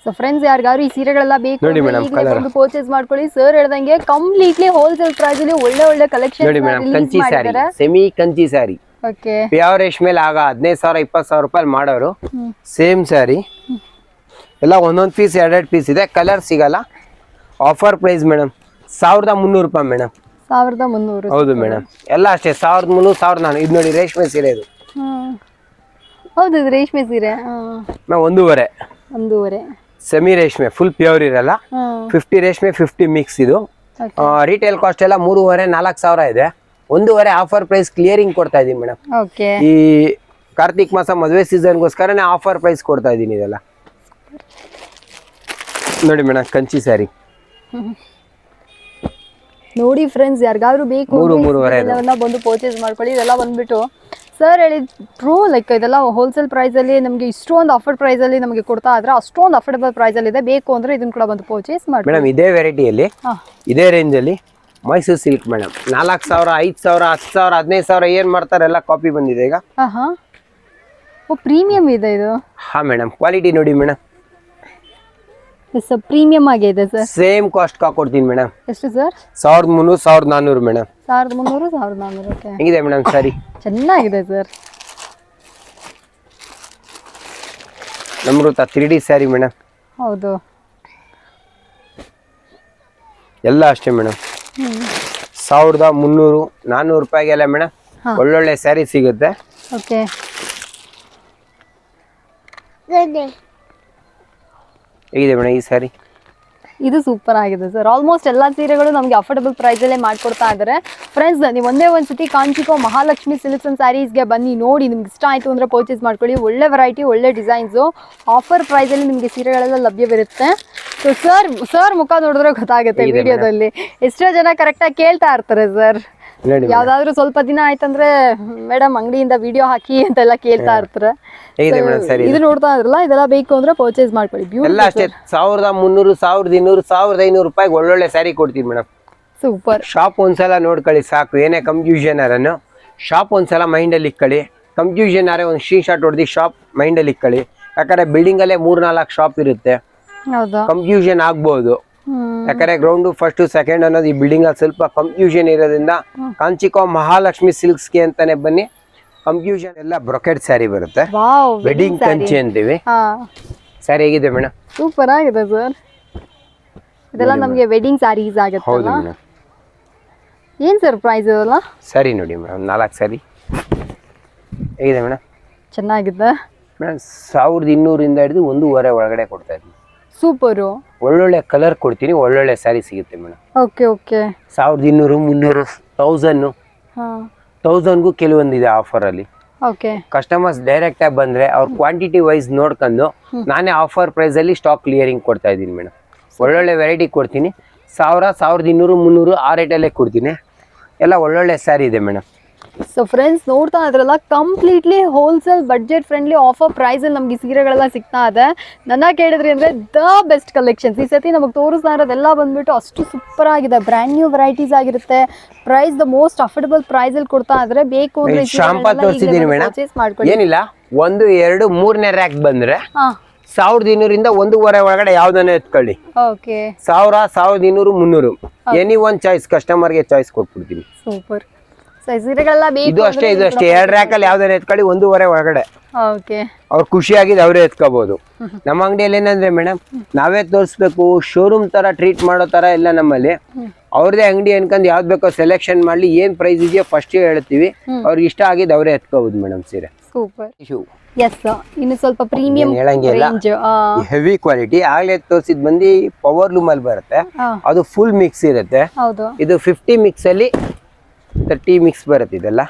ಸೊ ಫ್ರೆಂಡ್ಸ್, ಯಾರಿಗಾರು ಈ ಸೀರೆಗಳೆಲ್ಲ ಬೇಕು ಅಂದ್ರೆ ಪರ್ಚೇಸ್ ಮಾಡ್ಕೊಳ್ಳಿ. ಸರ್ ಹೇಳ್ದಂಗೆ ಕಂಪ್ಲೀಟ್ಲಿ ಹೋಲ್ಸೇಲ್ ಪ್ರೈಸ್ ಅಲ್ಲಿ ಒಳ್ಳೆ ಕಲೆಕ್ಷನ್ ನೋಡಿ madam. Kanchi sari, semi Kanchi sari. Okay, pure ರೇಷ್ಮೆಲ್ ಆಗ 15,000-20,000 ರೂಪಾಯಿ ಮಾಡೋರು. ಸೇಮ್ ಸ್ಯಾರಿ ಎಲ್ಲ ಒಂದೊಂದು ಪೀಸ್ 2 ಪೀಸ್ ಇದೆ. ಕಲರ್ ಸಿಗಲ್ಲ. ಆಫರ್ ಪ್ರೈಸ್ ಮೇಡಮ್ 1,300 ರೂಪಾಯಿ ಮೇಡಮ್. 1,300. ಹೌದು ಮೇಡಮ್, ಎಲ್ಲ ಅಷ್ಟೇ 1,300, 1,400. ಇದು ನೋಡಿ ರೇಷ್ಮೆ ಸೀರೆ ಇದು. ಹೌದು, ಇದು ರೇಷ್ಮೆ ಸೀರೆ. 1,500 ಸೆಮಿ ರೇಷ್ಮೆ, ಫುಲ್ ಪ್ಯೂರ್ ಇರಲ್ಲ. 50 ರೇಷ್ಮೆ 50 ಮಿಕ್ಸ್. ಇದು ರಿಟೇಲ್ ಕಾಸ್ಟ್ ಎಲ್ಲ 3,500-4,000 ಇದೆ. 1,500 ಆಫರ್ ಪ್ರೈಸ್ ಕ್ಲಿಯರಿಂಗ್ ಕೊಡ್ತಾ ಇದೀನಿ ಮೇಡಮ್. ಈ ಕಾರ್ತಿಕ್ ಮಾಸ ಮದುವೆ ಸೀಸನ್ಗೋಸ್ಕರನೇ ಆಫರ್ ಪ್ರೈಸ್ ಕೊಡ್ತಾ ಇದೀನಿ. ಇದೆಲ್ಲ ನೋಡಿ ಮೇಡಮ್, ಕಂಚಿ ಸ್ಯಾರಿ ನೋಡಿ ಫ್ರೆಂಡ್ಸ್, ಯಾರಿಗಾದ್ರೂ ಬೇಕು ಎಲ್ಲ ಬಂದು ಪರ್ಚೇಸ್ ಮಾಡ್ಕೊಳ್ಳಿ. ಇದೆಲ್ಲ ಬಂದ್ಬಿಟ್ಟು ಸರ್ ಹೇಳಿದ್ರು ಲೈಕ್ ಇದೆಲ್ಲ ಹೋಲ್ಸೇಲ್ ಪ್ರೈಸ್ ಅಲ್ಲಿ ನಮಗೆ ಇಷ್ಟೊಂದು ಆಫರ್ ಪ್ರೈಸ್ ಅಲ್ಲಿ ನಮಗೆ ಕೊಡ್ತಾ ಇದ್ರೆ ಅಷ್ಟೊಂದು ಅಫೋರ್ಡಬಲ್ ಪ್ರೈಸ್ ಅಲ್ಲಿ ಇದೆ. ಬೇಕು ಅಂದ್ರೆ ಇದನ್ನ ಕೂಡ ಬಂದು ಪರ್ಚೇಸ್ ಮಾಡಿ ಮೇಡಮ್. ಇದೇ ವೆರೈಟಿಯಲ್ಲಿ ಇದೇ ರೇಂಜ್ ಅಲ್ಲಿ ಮೈಸೂರು ಸಿಲ್ಕ್ ಮೇಡಮ್ 4,000, 5,000, 10,000, 15,000 ಏನ್ ಮಾಡ್ತಾರೆ ಎಲ್ಲ ಕಾಪಿ ಬಂದಿದೆ ಈಗ. ಓ, ಪ್ರೀಮಿಯಂ ಇದೆ ಇದು. ಹಾ ಮೇಡಮ್, ಕ್ವಾಲಿಟಿ ನೋಡಿ ಮೇಡಮ್. ಪ್ರೀಮಿಯಂ ಆಗಿದೆ ಸರ್. ಸೇಮ್ ಕಾಸ್ಟ್ ಕೊಡ್ತೀನಿ ಮೇಡಮ್. ಎಷ್ಟು ಸರ್? 1,300, 1,400 ಮೇಡಮ್. 1,300, 1,400. ಓಕೆ, ಹೇಗಿದೆ ಮೇಡಮ್ ಸ್ಯಾರಿ? ಚೆನ್ನಾಗಿದೆ sir. Namrata 3D sari madam. ಹೌದು, ಎಲ್ಲ ಅಷ್ಟೇ ಮೇಡಮ್. 1,300, 400 ರೂಪಾಯಿಗೆಲ್ಲ ಮೇಡಮ್ ಒಳ್ಳೊಳ್ಳೆ ಸ್ಯಾರಿ ಸಿಗುತ್ತೆ. ಓಕೆ, ಹೇಗಿದೆ ಮೇಡಮ್ ಈ ಸ್ಯಾರಿ? ಇದು ಸೂಪರ್ ಆಗಿದೆ ಸರ್. ಆಲ್ಮೋಸ್ಟ್ ಎಲ್ಲ ಸೀರೆಗಳು ನಮಗೆ ಅಫೋರ್ಡಬಲ್ ಪ್ರೈಸಲ್ಲೇ ಮಾಡಿಕೊಡ್ತಾ ಇದ್ದಾರೆ. ಫ್ರೆಂಡ್ಸ್, ನೀವು ಒಂದೇ ಒಂದ್ಸತಿ ಕಾಂಚಿಕೋ ಮಹಾಲಕ್ಷ್ಮಿ ಸಿಲ್ಕ್ಸ್ ಅಂಡ್ ಸ್ಯಾರೀಸ್ಗೆ ಬನ್ನಿ, ನೋಡಿ ನಿಮ್ಗೆ ಇಷ್ಟ ಆಯಿತು ಅಂದರೆ ಪರ್ಚೇಸ್ ಮಾಡ್ಕೊಳ್ಳಿ. ಒಳ್ಳೆ ವೆರೈಟಿ, ಒಳ್ಳೆ ಡಿಸೈನ್ಸು, ಆಫರ್ ಪ್ರೈಸಲ್ಲಿ ನಿಮಗೆ ಸೀರೆಗಳೆಲ್ಲ ಲಭ್ಯವಿರುತ್ತೆ. ಸೊ ಸರ್ ಮುಖ ನೋಡಿದ್ರೆ ಗೊತ್ತಾಗುತ್ತೆ ವಿಡಿಯೋದಲ್ಲಿ. ಎಷ್ಟೋ ಜನ ಕರೆಕ್ಟಾಗಿ ಕೇಳ್ತಾ ಇರ್ತಾರೆ ಸರ್, ಯಾವ್ದಾದ್ರು ಸ್ವಲ್ಪ ದಿನ ಆಯ್ತಂದ್ರೆ ಮೇಡಮ್ ಅಂಗಡಿಯಿಂದ ವಿಡಿಯೋ ಹಾಕಿ ಅಂತೆಲ್ಲ ಕೇಳ್ತಾ ಇರ್ತಾರೆ. ಇದು ನೋಡ್ತಾ ಇದ್ರಲ್ಲ, ಇದೆಲ್ಲ ಬೇಕು ಅಂದ್ರೆ ಪರ್ಚೇಸ್ ಮಾಡ್ಕೊಳ್ಳಿ. ಎಲ್ಲ ಅಷ್ಟೇ 1,300, 1,200, 1,500 ರೂಪಾಯಿಗೆ ಒಳ್ಳೊಳ್ಳೆ ಸ್ಯಾರಿ ಕೊಡ್ತೀವಿ ಮೇಡಮ್. ಸೂಪರ್. ಶಾಪ್ ಒಂದ್ಸಲ ನೋಡ್ಕೊಳ್ಳಿ ಸಾಕು. ಏನೇ ಕನ್ಫ್ಯೂಷನ್ ಅರನ್ನು ಶಾಪ್ ಒಂದ್ಸಲ ಮೈಂಡಲ್ಲಿ ಇಟ್ಕೊಳ್ಳಿ. ಕನ್ಫ್ಯೂಷನ್ ಆದ್ರೆ ಒಂದು ಸ್ಕ್ರೀನ್ ಶಾಟ್ ಹೊಡೆದು ಶಾಪ್ ಮೈಂಡಲ್ಲಿ ಇಟ್ಕೊಳ್ಳಿ. ಯಾಕಂದ್ರೆ ಬಿಲ್ಡಿಂಗ್ ಅಲ್ಲೇ 3-4 ಶಾಪ್ ಇರುತ್ತೆ, ಕನ್ಫ್ಯೂಷನ್ ಆಗ್ಬಹುದು. ಯಾಕಂದ್ರೆ ಗ್ರೌಂಡ್ ಫಸ್ಟ್ ಸೆಕೆಂಡ್ ಅನ್ನೋದು ಈ ಬಿಲ್ಡಿಂಗ್ ಅಲ್ಲಿ ಸ್ವಲ್ಪ ಕನ್ಫ್ಯೂಷನ್ ಇರೋದ್ರಿಂದ ಕಾಂಚಿಕೋ ಮಹಾಲಕ್ಷ್ಮಿ ಸಿಲ್ಕ್ಸ್ಗೆ ಅಂತಾನೆ ಬನ್ನಿ. ಕನ್ಫ್ಯೂಷನ್ ಎಲ್ಲ ಬ್ರೊಕೆಟ್ ಸ್ಯಾರಿ ಬರುತ್ತೆ, ವಾವ್ ವೆಡ್ಡಿಂಗ್ ಕಂಚಿ ಅಂತೀವಿ. ಸ್ಯಾರಿ ಹೇಗಿದೆ ಮೇಡಮ್? ಸೂಪರ್ ಆಗಿದೆ ಸರ್. ಇದೆಲ್ಲ ನಮಗೆ ವೆಡ್ಡಿಂಗ್ ಸ್ಯಾರೀಸ್ ಹೌದು ಆಗುತ್ತಲ್ಲ. ಮೇಡಮ್. ಏನ್ ಸರ್ ಪ್ರೈಸ್ ಇದೆಲ್ಲ? ಸ್ಯಾರಿ ನೋಡಿ ಮೇಡಮ್, 4 ಸ್ಯಾರಿ ಹೇಗಿದೆ ಮೇಡಮ್? ಚೆನ್ನಾಗಿದೆ ಮೇಡಮ್. 1200 ಹಿಡಿದು 1,500 ಒಳಗಡೆ ಕೊಡ್ತಾ ಇದ್ದೀನಿ. ಸೂಪರು. ಒಳ್ಳೊಳ್ಳೆ ಕಲರ್ ಕೊಡ್ತೀನಿ, ಒಳ್ಳೊಳ್ಳೆ ಸ್ಯಾರಿ ಸಿಗುತ್ತೆ ಮೇಡಮ್. Okay okay. 1200, 300, 1000, 1000ಗೂ ಕೆಲವೊಂದಿದೆ ಆಫರ್ ಅಲ್ಲಿ. ಓಕೆ. ಕಸ್ಟಮರ್ಸ್ ಡೈರೆಕ್ಟ್ ಆಗಿ ಬಂದ್ರೆ ಅವ್ರ ಕ್ವಾಂಟಿಟಿ ವೈಸ್ ನೋಡ್ಕೊಂಡು ನಾನೇ ಆಫರ್ ಪ್ರೈಸ್ ಅಲ್ಲಿ ಸ್ಟಾಕ್ ಕ್ಲಿಯರಿಂಗ್ ಕೊಡ್ತಾ ಇದ್ದೀನಿ ಮೇಡಮ್. ಒಳ್ಳೊಳ್ಳೆ ವೆರೈಟಿ ಕೊಡ್ತೀನಿ. 1000, 1200, 300 ಆ ರೇಟಲ್ಲೇ ಕೊಡ್ತೀನಿ. ಎಲ್ಲ ಒಳ್ಳೊಳ್ಳೆ ಸ್ಯಾರಿ ಇದೆ ಮೇಡಮ್. ಸೊ ಫ್ರೆಂಡ್ಸ್ ನೋಡ್ತಾ ಇದ್ರಲ್ಲ, completely wholesale budget friendly offer ಪ್ರೈಸಲ್ಲಿ ನಮ್ಗೆ ಈ ಸೀರೆಗಳೆಲ್ಲ ಸಿಗ್ತಾ ಇದೆ. ನನ್ನ ಕೇಳಿದ್ರಿ ಅಂದರೆ ದ ಬೆಸ್ಟ್ ಕಲೆಕ್ಷನ್ಸ್. ಈ ಸತಿ ನಮಗೆ ತೋರಿಸ್ತಾ ಇರೋದೆಲ್ಲ ಬಂದ್ಬಿಟ್ಟು ಅಷ್ಟು ಸೂಪರ್ ಆಗಿದೆ. ಬ್ರ್ಯಾಂಡ್ ನ್ಯೂ ವೆರೈಟೀಸ್ ಆಗಿರುತ್ತೆ. ಪ್ರೈಸ್ ದ ಮೋಸ್ಟ್ ಅಫೋರ್ಡಬಲ್ ಪ್ರೈಸಲ್ಲಿ ಕೊಡ್ತಾ ಇದ್ರೆ ಬೇಕು ಅಂದ್ರೆ ಶಾಂಪಾ ತೋರಿಸಿದ್ದೀನಿ ಮೇಡಮ್. ಏನಿಲ್ಲ, 1, 2, 3ನೇ ರ್ಯಾಕ್ ಬಂದ್ರೆ 1200 1,500 ಒಳಗಡೆ ಯಾವ್ದನ್ನ ಎತ್ಕೊಳ್ಳಿ. ಓಕೆ. 1000, 1200, 300 ಎನಿ ಒನ್ ಚಾಯ್ಸ್ ಕಸ್ಟಮರ್ಗೆ ಚಾಯ್ಸ್ ಕೊಟ್ಬಿಡ್ತೀನಿ. ಸೂಪರ್. ಸೀರೆಗಳೆಲ್ಲ ಇದು ಅಷ್ಟೇ, ಇದು ಅಷ್ಟೇ. 2 ರ್ಯಾಕಲ್ಲಿ ಯಾವ್ದಾರ ಎತ್ಕೊಳ್ಳಿ 1,500 ಒಳಗಡೆ. ಓಕೆ. ಅವ್ರು ಖುಷಿಯಾಗಿದ್ದು ಅವರೇ ಎತ್ಕೋಬಹುದು. ನಮ್ಮ ಅಂಗಡಿಯಲ್ಲಿ ಏನಂದ್ರೆ ಮೇಡಮ್, ನಾವೇ ತೋರಿಸ್ಬೇಕು, ಶೋರೂಮ್ ತರ ಟ್ರೀಟ್ ಮಾಡೋ ತರ ಇಲ್ಲ ನಮ್ಮಲ್ಲಿ. ಅವ್ರದೇ ಅಂಗಡಿ ಅನ್ಕೊಂಡು ಯಾವ್ದು ಬೇಕೋ ಸೆಲೆಕ್ಷನ್ ಮಾಡ್ಲಿ, ಏನ್ ಪ್ರೈಸ್ ಇದೆಯೋ ಫಸ್ಟ್ ಹೇಳ್ತೀವಿ. ಅವ್ರಿಗೆ ಇಷ್ಟ ಆಗಿದ್ದು ಅವರೇ ಎತ್ಕೋಬಹುದು ಮೇಡಮ್ ಸೀರೆ. ಸೂಪರ್. ಎಸ್, ಇನ್ನು ಸ್ವಲ್ಪ ಪ್ರೀಮಿಯಂ ರೇಂಜ್, ಹೆವಿ ಕ್ವಾಲಿಟಿ. ಆಗ್ಲೇ ತೋರಿಸಿದ್ ಬಂದು ಪವರ್ ಲೂಮ್ ಅಲ್ಲಿ ಬರುತ್ತೆ, ಅದು ಫುಲ್ ಮಿಕ್ಸ್ ಇರುತ್ತೆ. ಹೌದು. ಇದು 50 ಮಿಕ್ಸ್ ಅಲ್ಲಿ 30 ಮಿಕ್ಸ್ ಬರುತ್ತೆ. ಇದೆಲ್ಲ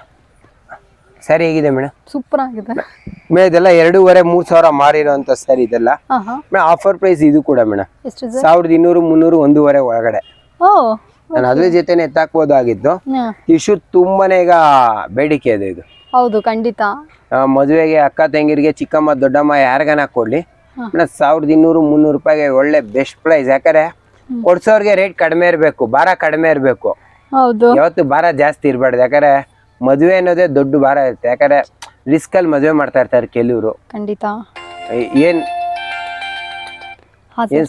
ಸರಿ ಹೇಗಿದೆ ಮೇಡಮ್? ಸೂಪರ್ ಆಗಿದೆ. ಮೇಡಮ್ ಇದೆಲ್ಲ 2,500, 3,000 ಮಾರಿರೋಂಥ ಸರಿ. ಇದೆಲ್ಲ ಮೇಡಮ್ ಆಫರ್ ಪ್ರೈಸ್. ಇದು ಕೂಡ ಮೇಡಮ್ 1200, 300, 1,500 ಒಳಗಡೆ. ನಾನು ಅದ್ರ ಜೊತೆನೆ ಎತ್ತಾಕ್ಬೋದಾಗಿತ್ತು. ಇಶ್ಯೂ ತುಂಬಾನೇ ಈಗ ಬೇಡಿಕೆ ಇದೆ ಇದು. ಹೌದು, ಖಂಡಿತ. ಮದುವೆಗೆ ಅಕ್ಕ ತಂಗಿರಿಗೆ, ಚಿಕ್ಕಮ್ಮ ದೊಡ್ಡಮ್ಮ ಯಾರಿಗಾನ ಕೊಡ್ಲಿ ಮೇಡಮ್, 1200, 300 ರೂಪಾಯಿಗೆ ಒಳ್ಳೆ ಬೆಸ್ಟ್ ಪ್ರೈಸ್. ಯಾಕಂದ್ರೆ ಕೊಡ್ಸೋರ್ಗೆ ರೇಟ್ ಕಡಿಮೆ ಇರಬೇಕು, ಭಾರ ಕಡಿಮೆ ಇರಬೇಕು. ಹೌದು. ಯಾವತ್ತು ಭಾರ ಜಾಸ್ತಿ ಇರಬಾರ್ದು. ಯಾಕಂದ್ರೆ ಮದುವೆ ಅನ್ನೋದೇ ದೊಡ್ಡ ಭಾರ ಇರುತ್ತೆ. ಯಾಕಂದ್ರೆ ರಿಸ್ಕ್ ಅಲ್ಲಿ ಮದುವೆ ಮಾಡ್ತಾ ಇರ್ತಾರೆ ಕೆಲವರು. ಖಂಡಿತ. ಏನ್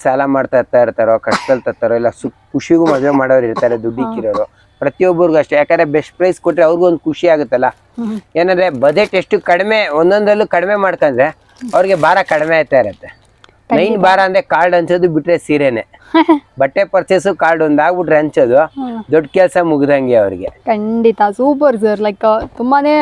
ಸಾಲ ಮಾಡ್ತಾ ಇರ್ತಾರೋ, ಕಷ್ಟದಲ್ಲಿ ತರ್ತಾರೋ, ಇಲ್ಲ ಖುಷಿಗೂ ಮದುವೆ ಮಾಡೋರು ಇರ್ತಾರೆ, ದುಡ್ಡಿಕ್ಕಿರೋರು. ಪ್ರತಿಯೊಬ್ಬರಿಗೂ ಅಷ್ಟೇ. ಯಾಕಂದ್ರೆ ಬೆಸ್ಟ್ ಪ್ರೈಸ್ ಕೊಟ್ರೆ ಅವ್ರಿಗೂ ಒಂದು ಖುಷಿ ಆಗುತ್ತಲ್ಲ. ಏನಂದ್ರೆ ಬಜೆಟ್ ಎಷ್ಟು ಕಡಿಮೆ, ಒಂದೊಂದರಲ್ಲೂ ಕಡಿಮೆ ಮಾಡ್ಕೊಂಡ್ರೆ ಅವ್ರಿಗೆ ಭಾರ ಕಡಿಮೆ ಆಯ್ತಾ ಇರತ್ತೆ. ಮೈನ್ ಭಾರ ಅಂದ್ರೆ ಕಾರ್ಡ್ ಹಂಚೋದು ಬಿಟ್ರೆ ಸೀರೆನೆ. ಬಟ್ಟೆ ಪರ್ಚೇಸು ಕಾರ್ಡ್ ಒಂದ್ ಆಗ್ಬಿಟ್ರೆ ಹಂಚೋದು ದೊಡ್ಡ ಕೆಲಸ ಮುಗ್ದಂಗೆ ಅವ್ರಿಗೆ. ಖಂಡಿತ. Super sir. ಲೈಕ್ ತುಂಬಾನೇ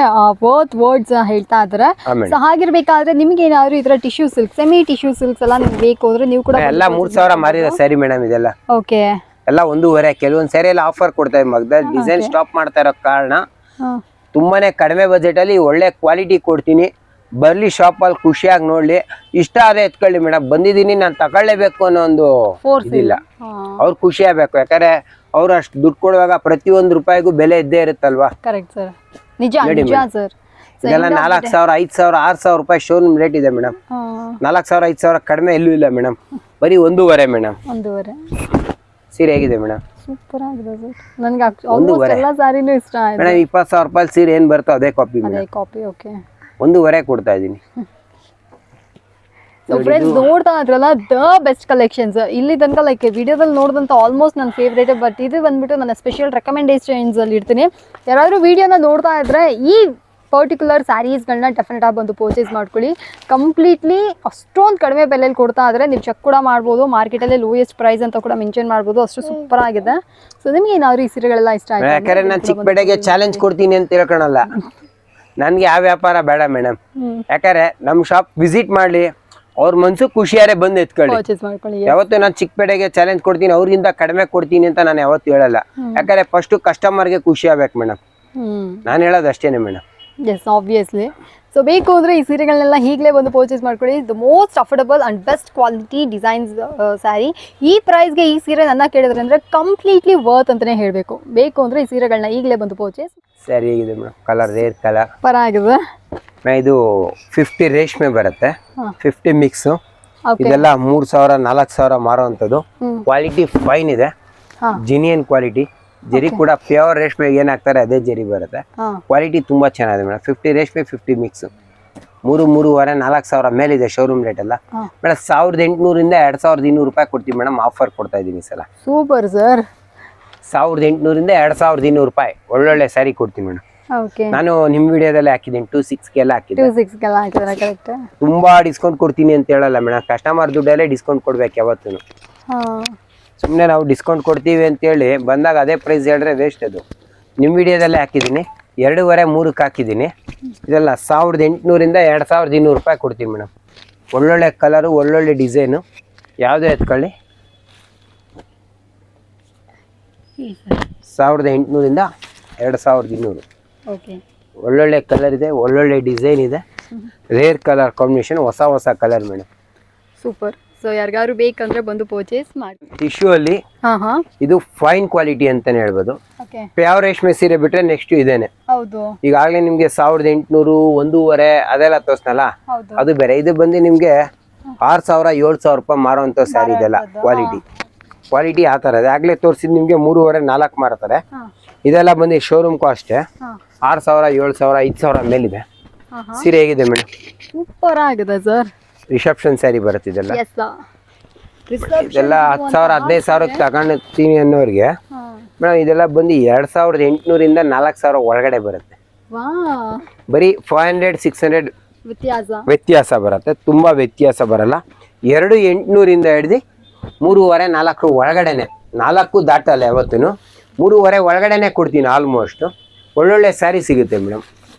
ವರ್ತ್ ವರ್ಡ್ಸ್ ಹೇಳ್ತಾ ಇದ್ರೆ. ಸೊ ಹಾಗಿರ್ಬೇಕಾದ್ರೆ ನಿಮ್ಗೆ ಏನಾದ್ರು ಈ ತರ tissue silk, semi tissue silks ಎಲ್ಲ ನಿಮ್ಗೆ ಬೇಕು ಅಂದ್ರೆ ನೀವು ಕೂಡ ಎಲ್ಲ 3,000 ಮಾರಿರೋ ಸರಿ ಮೇಡಮ್. ಇದೆಲ್ಲ ಓಕೆ. ಎಲ್ಲ 1,500. ಕೆಲವೊಂದ್ ಸರಿ ಎಲ್ಲ ಆಫರ್ ಕೊಡ್ತಾ ಇದೆ. ಮಗದಲ್ಲಿ ಡಿಸೈನ್ ಸ್ಟಾಪ್ ಮಾಡ್ತಾ ಇರೋ ಕಾರಣ ತುಂಬಾನೇ ಕಡಿಮೆ ಬಜೆಟ್ ಅಲ್ಲಿ ಒಳ್ಳೆ ಕ್ವಾಲಿಟಿ ಕೊಡ್ತೀನಿ. ಬರ್ಲಿ ಶಾಪ್ ಅಲ್ಲಿ ಖುಷಿಯಾಗಿ ನೋಡ್ಲಿ, ಇಷ್ಟ ಆದ್ರೆ ಎತ್ಕೊಳ್ಳಿ ಮೇಡಮ್. ಬಂದಿದ್ದೀನಿ ನಾನು ತಗೊಳ್ಳೇಬೇಕು ಅನ್ನೋ ಒಂದು ಇದಿಲ್ಲ. ಅವ್ರು ಖುಷಿ ಆಗ್ಬೇಕು. ಯಾಕಂದ್ರೆ ಅವ್ರು ಅಷ್ಟು ದುಡ್ಡು ಕೊಡುವಾಗ ಪ್ರತಿಯೊಂದು ರೂಪಾಯಿಗೂ ಬೆಲೆ ಇದ್ದೇ ಇರುತ್ತಲ್ವಾ. Correct sir. ನಿಜ ನಿಜ ಸರ್. ಇದೆಲ್ಲ 4,000, 5,000, 6,000 ರೂಪಾಯಿ ಶೋರೂಮ್ ರೇಟ್ ಇದೆ ಮೇಡಮ್. 4,000, 5,000 ಕಡಿಮೆ ಎಲ್ಲೂ ಇಲ್ಲ ಮೇಡಮ್. ಬರೀ 1,500 ಮೇಡಮ್. 1,500. ಸೀರೆ ಹೇಗಿದೆ ಮೇಡಮ್? ಸೂಪರ್ ಆಗಿದೆ ಸರ್. ನನಗೆ ಆಲ್ಮೋಸ್ಟ್ ಎಲ್ಲ ಸಾರಿನೂ ಇಷ್ಟ ಆಯ್ತು ಮೇಡಮ್. 20,000 ರೂಪಾಯಿ ಸೀರೆ ಏನ್ ಬರ್ತೋ ಅದೇ ಕಾಪಿ ಮೇಡಮ್. ಅದೇ ಕಾಪಿ. ಓಕೆ. 1,500 ಕೊಡ್ತಾ ಇದೀನಿ. ಸೊ ಫ್ರೆಂಡ್ಸ್ ನೋಡ್ತಾ ಇದ್ರಲ್ಲ, ದ ಬೆಸ್ಟ್ ಕಲೆಕ್ಷನ್ಸ್. ಇಲ್ಲಿ ತನಕ ಲೈಕ್ ವಿಡಿಯೋದಲ್ಲಿ ನೋಡಿದಂಥ ಆಲ್ಮೋಸ್ಟ್ ನನ್ನ ಫೇವ್ರೇಟ್. ಬಟ್ ಇದು ಬಂದ್ಬಿಟ್ಟು ನನ್ನ ಸ್ಪೆಷಲ್ ರೆಕಮೆಂಡೇಷನ್ಸ್ ಅಲ್ಲಿ ಇಡ್ತೀನಿ. ಯಾರಾದರೂ ವಿಡಿಯೋನ ನೋಡ್ತಾ ಇದ್ರೆ ಈ ಪರ್ಟಿಕ್ಯುಲರ್ ಸ್ಯಾರೀಸ್ಗಳನ್ನ ಡೆಫಿನೆಟ್ ಆಗಿ ಬಂದು ಪರ್ಚೇಸ್ ಮಾಡ್ಕೊಳ್ಳಿ. ಕಂಪ್ಲೀಟ್ಲಿ ಅಷ್ಟೊಂದು ಕಡಿಮೆ ಬೆಲೆಯಲ್ಲಿ ಕೊಡ್ತಾ ಇದ್ರೆ ನೀವು ಚೆಕ್ ಕೂಡ ಮಾಡ್ಬೋದು. ಮಾರ್ಕೆಟಲ್ಲಿ ಲೋಯೆಸ್ಟ್ ಪ್ರೈಸ್ ಅಂತ ಕೂಡ ಮೆನ್ಷನ್ ಮಾಡ್ಬೋದು. ಅಷ್ಟು ಸೂಪರ್ ಆಗಿದೆ. ಸೊ ನಿಮ್ಗೆ ಏನಾದ್ರು ಈ ಸೀರೆಗಳೆಲ್ಲ ಇಷ್ಟ ಆಯ್ತು? ಯಾಕಂದ್ರೆ ನಾನು ಚಿಕ್ಕಪೇಟೆಗೆ ಚಾಲೆಂಜ್ ಕೊಡ್ತೀನಿ ಅಂತ ತಿಳ್ಕೊಳಲ್ಲ. ನನ್ಗೆ ಯಾವ ವ್ಯಾಪಾರ ಬೇಡ ಮೇಡಮ್. ಯಾಕಂದ್ರೆ ನಮ್ ಶಾಪ್ ವಿಸಿಟ್ ಮಾಡ್ಲಿ, ಅವ್ರ ಮನ್ಸು ಖುಷಿಯಾರೆ ಬಂದು ಎತ್ಕೊಳ್ಳಿ. ಯಾವತ್ತು ನಾನು ಚಿಕ್ಕಪೇಟೆಗೆ ಚಾಲೆಂಜ್ ಕೊಡ್ತೀನಿ, ಅವ್ರಿಗಿಂತ ಕಡಿಮೆ ಕೊಡ್ತೀನಿ ಅಂತ ನಾನು ಯಾವತ್ತು ಹೇಳಲ್ಲ. ಯಾಕಂದ್ರೆ ಫಸ್ಟ್ ಕಸ್ಟಮರ್ಗೆ ಖುಷಿ ಆಗ್ಬೇಕು ಮೇಡಮ್. ನಾನು ಹೇಳೋದು ಅಷ್ಟೇನೆ ಮೇಡಮ್. S, obviously. ಸೊ ಬೇಕು ಅಂದರೆ ಈ ಸೀರೆಗಳನ್ನೆಲ್ಲ ಈಗಲೇ ಬಂದು ಪರ್ಚೇಸ್ ಮಾಡ್ಕೊಳ್ಳಿ. The most affordable and best quality designs sari. ಈ ಪ್ರೈಸ್ಗೆ ಈ ಸೀರೆ ನನ್ನ ಕೇಳಿದ್ರೆ ಅಂದರೆ ಕಂಪ್ಲೀಟ್ಲಿ ವರ್ತ್ ಅಂತಲೇ ಹೇಳಬೇಕು. ಬೇಕು ಅಂದರೆ ಈ ಸೀರೆಗಳನ್ನ ಈಗಲೇ ಬಂದು ಪರ್ಚೇಸ್. ಸರಿ ಹೇಗಿದೆ ಮೇಡಮ್? ಕಲರ್ ರೇರ್ ಕಲರ್ ಪರವಾಗಿದೆ. ಇದು 50 ರೇಷ್ಮೆ ಬರುತ್ತೆ, 50 ಮಿಕ್ಸ್. ಇದೆಲ್ಲ 3,000, 4,000 ಮಾರುವಂಥದ್ದು. ಕ್ವಾಲಿಟಿ ಫೈನ್ ಇದೆ, ಜಿನಿಯನ್ ಕ್ವಾಲಿಟಿ. ಜರಿ ಕೂಡ ಪ್ಯೂರ್ ರೇಷ್ಮೆಗೆ ಏನಾಗ್ತಾರೆ ಅದೇ ಜರಿ ಬರುತ್ತೆ. ಕ್ವಾಲಿಟಿ ತುಂಬಾ ಚೆನ್ನಾಗಿದೆ ಮೇಡಮ್. 50 ರೇಷ್ಮೆ, 50 ಮಿಕ್ಸ್. 3,500 4,000 ಮೇಲಿದೆ ಶೋರೂಮ್ ರೇಟ್ ಎಲ್ಲ ಮೇಡಮ್. 1,800 2,200 ರೂಪಾಯಿ ಕೊಡ್ತೀವಿ ಮೇಡಮ್. ಆಫರ್ ಕೊಡ್ತಾ ಇದೀನಿ ಸಲ. Super sir. 1,800 2,200 ರೂಪಾಯಿ ಒಳ್ಳೊಳ್ಳೆ ಸ್ಯಾರಿ ಕೊಡ್ತೀನಿ ಮೇಡಮ್. ಓಕೆ. ನಾನು ನಿಮ್ ವಿಡಿಯೋದಲ್ಲೇ ಹಾಕಿದ್ದೀನಿ 2,600 ಎಲ್ಲ ಹಾಕಿದ್ದೆ. 2,600 ಹಾಕಿದ್ರೆ ಕರೆಕ್ಟ್. ತುಂಬಾ ಡಿಸ್ಕೌಂಟ್ ಕೊಡ್ತೀನಿ ಅಂತ ಹೇಳಲ್ಲ ಮೇಡಮ್. ಕಸ್ಟಮರ್ ದುಡ್ಡಲ್ಲೇ ಡಿಸ್ಕೌಂಟ್ ಕೊಡ್ಬೇಕು ಯಾವತ್ತೂ. ಸುಮ್ಮನೆ ನಾವು ಡಿಸ್ಕೌಂಟ್ ಕೊಡ್ತೀವಿ ಅಂತೇಳಿ ಬಂದಾಗ ಅದೇ ಪ್ರೈಸ್ ಹೇಳಿದ್ರೆ ವೇಸ್ಟ್ ಅದು. ನಿಮ್ಮ ವಿಡಿಯೋದಲ್ಲೇ ಹಾಕಿದ್ದೀನಿ 2,500 3ಕ್ಕೆ ಹಾಕಿದ್ದೀನಿ. ಇದೆಲ್ಲ 1,800 2,200 ರೂಪಾಯಿ ಕೊಡ್ತೀನಿ ಮೇಡಮ್. ಒಳ್ಳೊಳ್ಳೆ ಕಲರು ಒಳ್ಳೊಳ್ಳೆ ಡಿಸೈನು ಯಾವುದೇ ಎತ್ಕೊಳ್ಳಿ. 1,800 2,200. ಓಕೆ. ಒಳ್ಳೊಳ್ಳೆ ಕಲರ್ ಇದೆ, ಒಳ್ಳೊಳ್ಳೆ ಡಿಸೈನ್ ಇದೆ, ರೇರ್ ಕಲರ್ ಕಾಂಬಿನೇಷನ್, ಹೊಸ ಕಲರ್ ಮೇಡಮ್. ಸೂಪರ್. ಸೊ ಯಾರಿಗಾರು ಬೇಕಂದ್ರೆ ಬಂದು ಪರ್ಚೇಸ್ ಮಾಡಿ. ಟಿಶ್ಯೂ ಅಲ್ಲಿ ಇದು ಫೈನ್ ಕ್ವಾಲಿಟಿ ಅಂತಾನೆ ಹೇಳ್ಬೋದು. ಓಕೆ. ಪ್ಯೂರ್ ರೇಷ್ಮೆ ಸೀರೆ ಬಿಟ್ರೆ ನೆಕ್ಸ್ಟ್ ಇದೇನೆ. ಹೌದು. ಈಗಾಗಲೇ ನಿಮ್ಗೆ 1,800 1,500 ಅದೆಲ್ಲ ತೋರ್ಸ್ನಲ್ಲ, ಅದು ಬೇರೆ. ಇದು ಬಂದು ನಿಮ್ಗೆ 6,000 7,000 ರೂಪಾಯಿ ಮಾರುವಂತ ಸ್ಯಾರಿ ಇದೆಲ್ಲ. ಕ್ವಾಲಿಟಿ ಆ ಥರ ಇದೆ. ಆಗ್ಲೇ ತೋರಿಸಿದ್ ನಿಮ್ಗೆ 3,500 4 ಮಾರ್ತಾರೆ. ಇದೆಲ್ಲ ಬಂದು ಶೋರೂಮ್ ಕಾಸ್ಟ್ 6,000 7,000 5,000 ಮೇಲಿದೆ. ಸೀರೆ ಹೇಗಿದೆ ಮೇಡಮ್? ಸೂಪರ್ ಆಗಿದೆ ಸರ್. ರಿಸೆಪ್ಷನ್ ಸ್ಯಾರಿ ಬರುತ್ತೆ ಇದೆಲ್ಲ. ಇದೆಲ್ಲ 10,000 15,000 ತಗೊಂಡ್ತೀನಿ ಅನ್ನೋರಿಗೆ ಮೇಡಮ್ ಇದೆಲ್ಲ ಬಂದು 2,800 4,000 ಒಳಗಡೆ ಬರುತ್ತೆ. ಬರೀ 500 600 ವ್ಯತ್ಯಾಸ ಬರುತ್ತೆ. ತುಂಬಾ ವ್ಯತ್ಯಾಸ ಬರಲ್ಲ. 2,800 ಹಿಡಿದು 3,500 4 ಒಳಗಡೆನೆ. 4 ದಾಟಲ್ಲ ಯಾವತ್ತೂ. 3,500 ಒಳಗಡೆನೆ ಕೊಡ್ತೀನಿ ಆಲ್ಮೋಸ್ಟ್. ಒಳ್ಳೊಳ್ಳೆ ಸ್ಯಾರಿ ಸಿಗುತ್ತೆ ಮೇಡಮ್.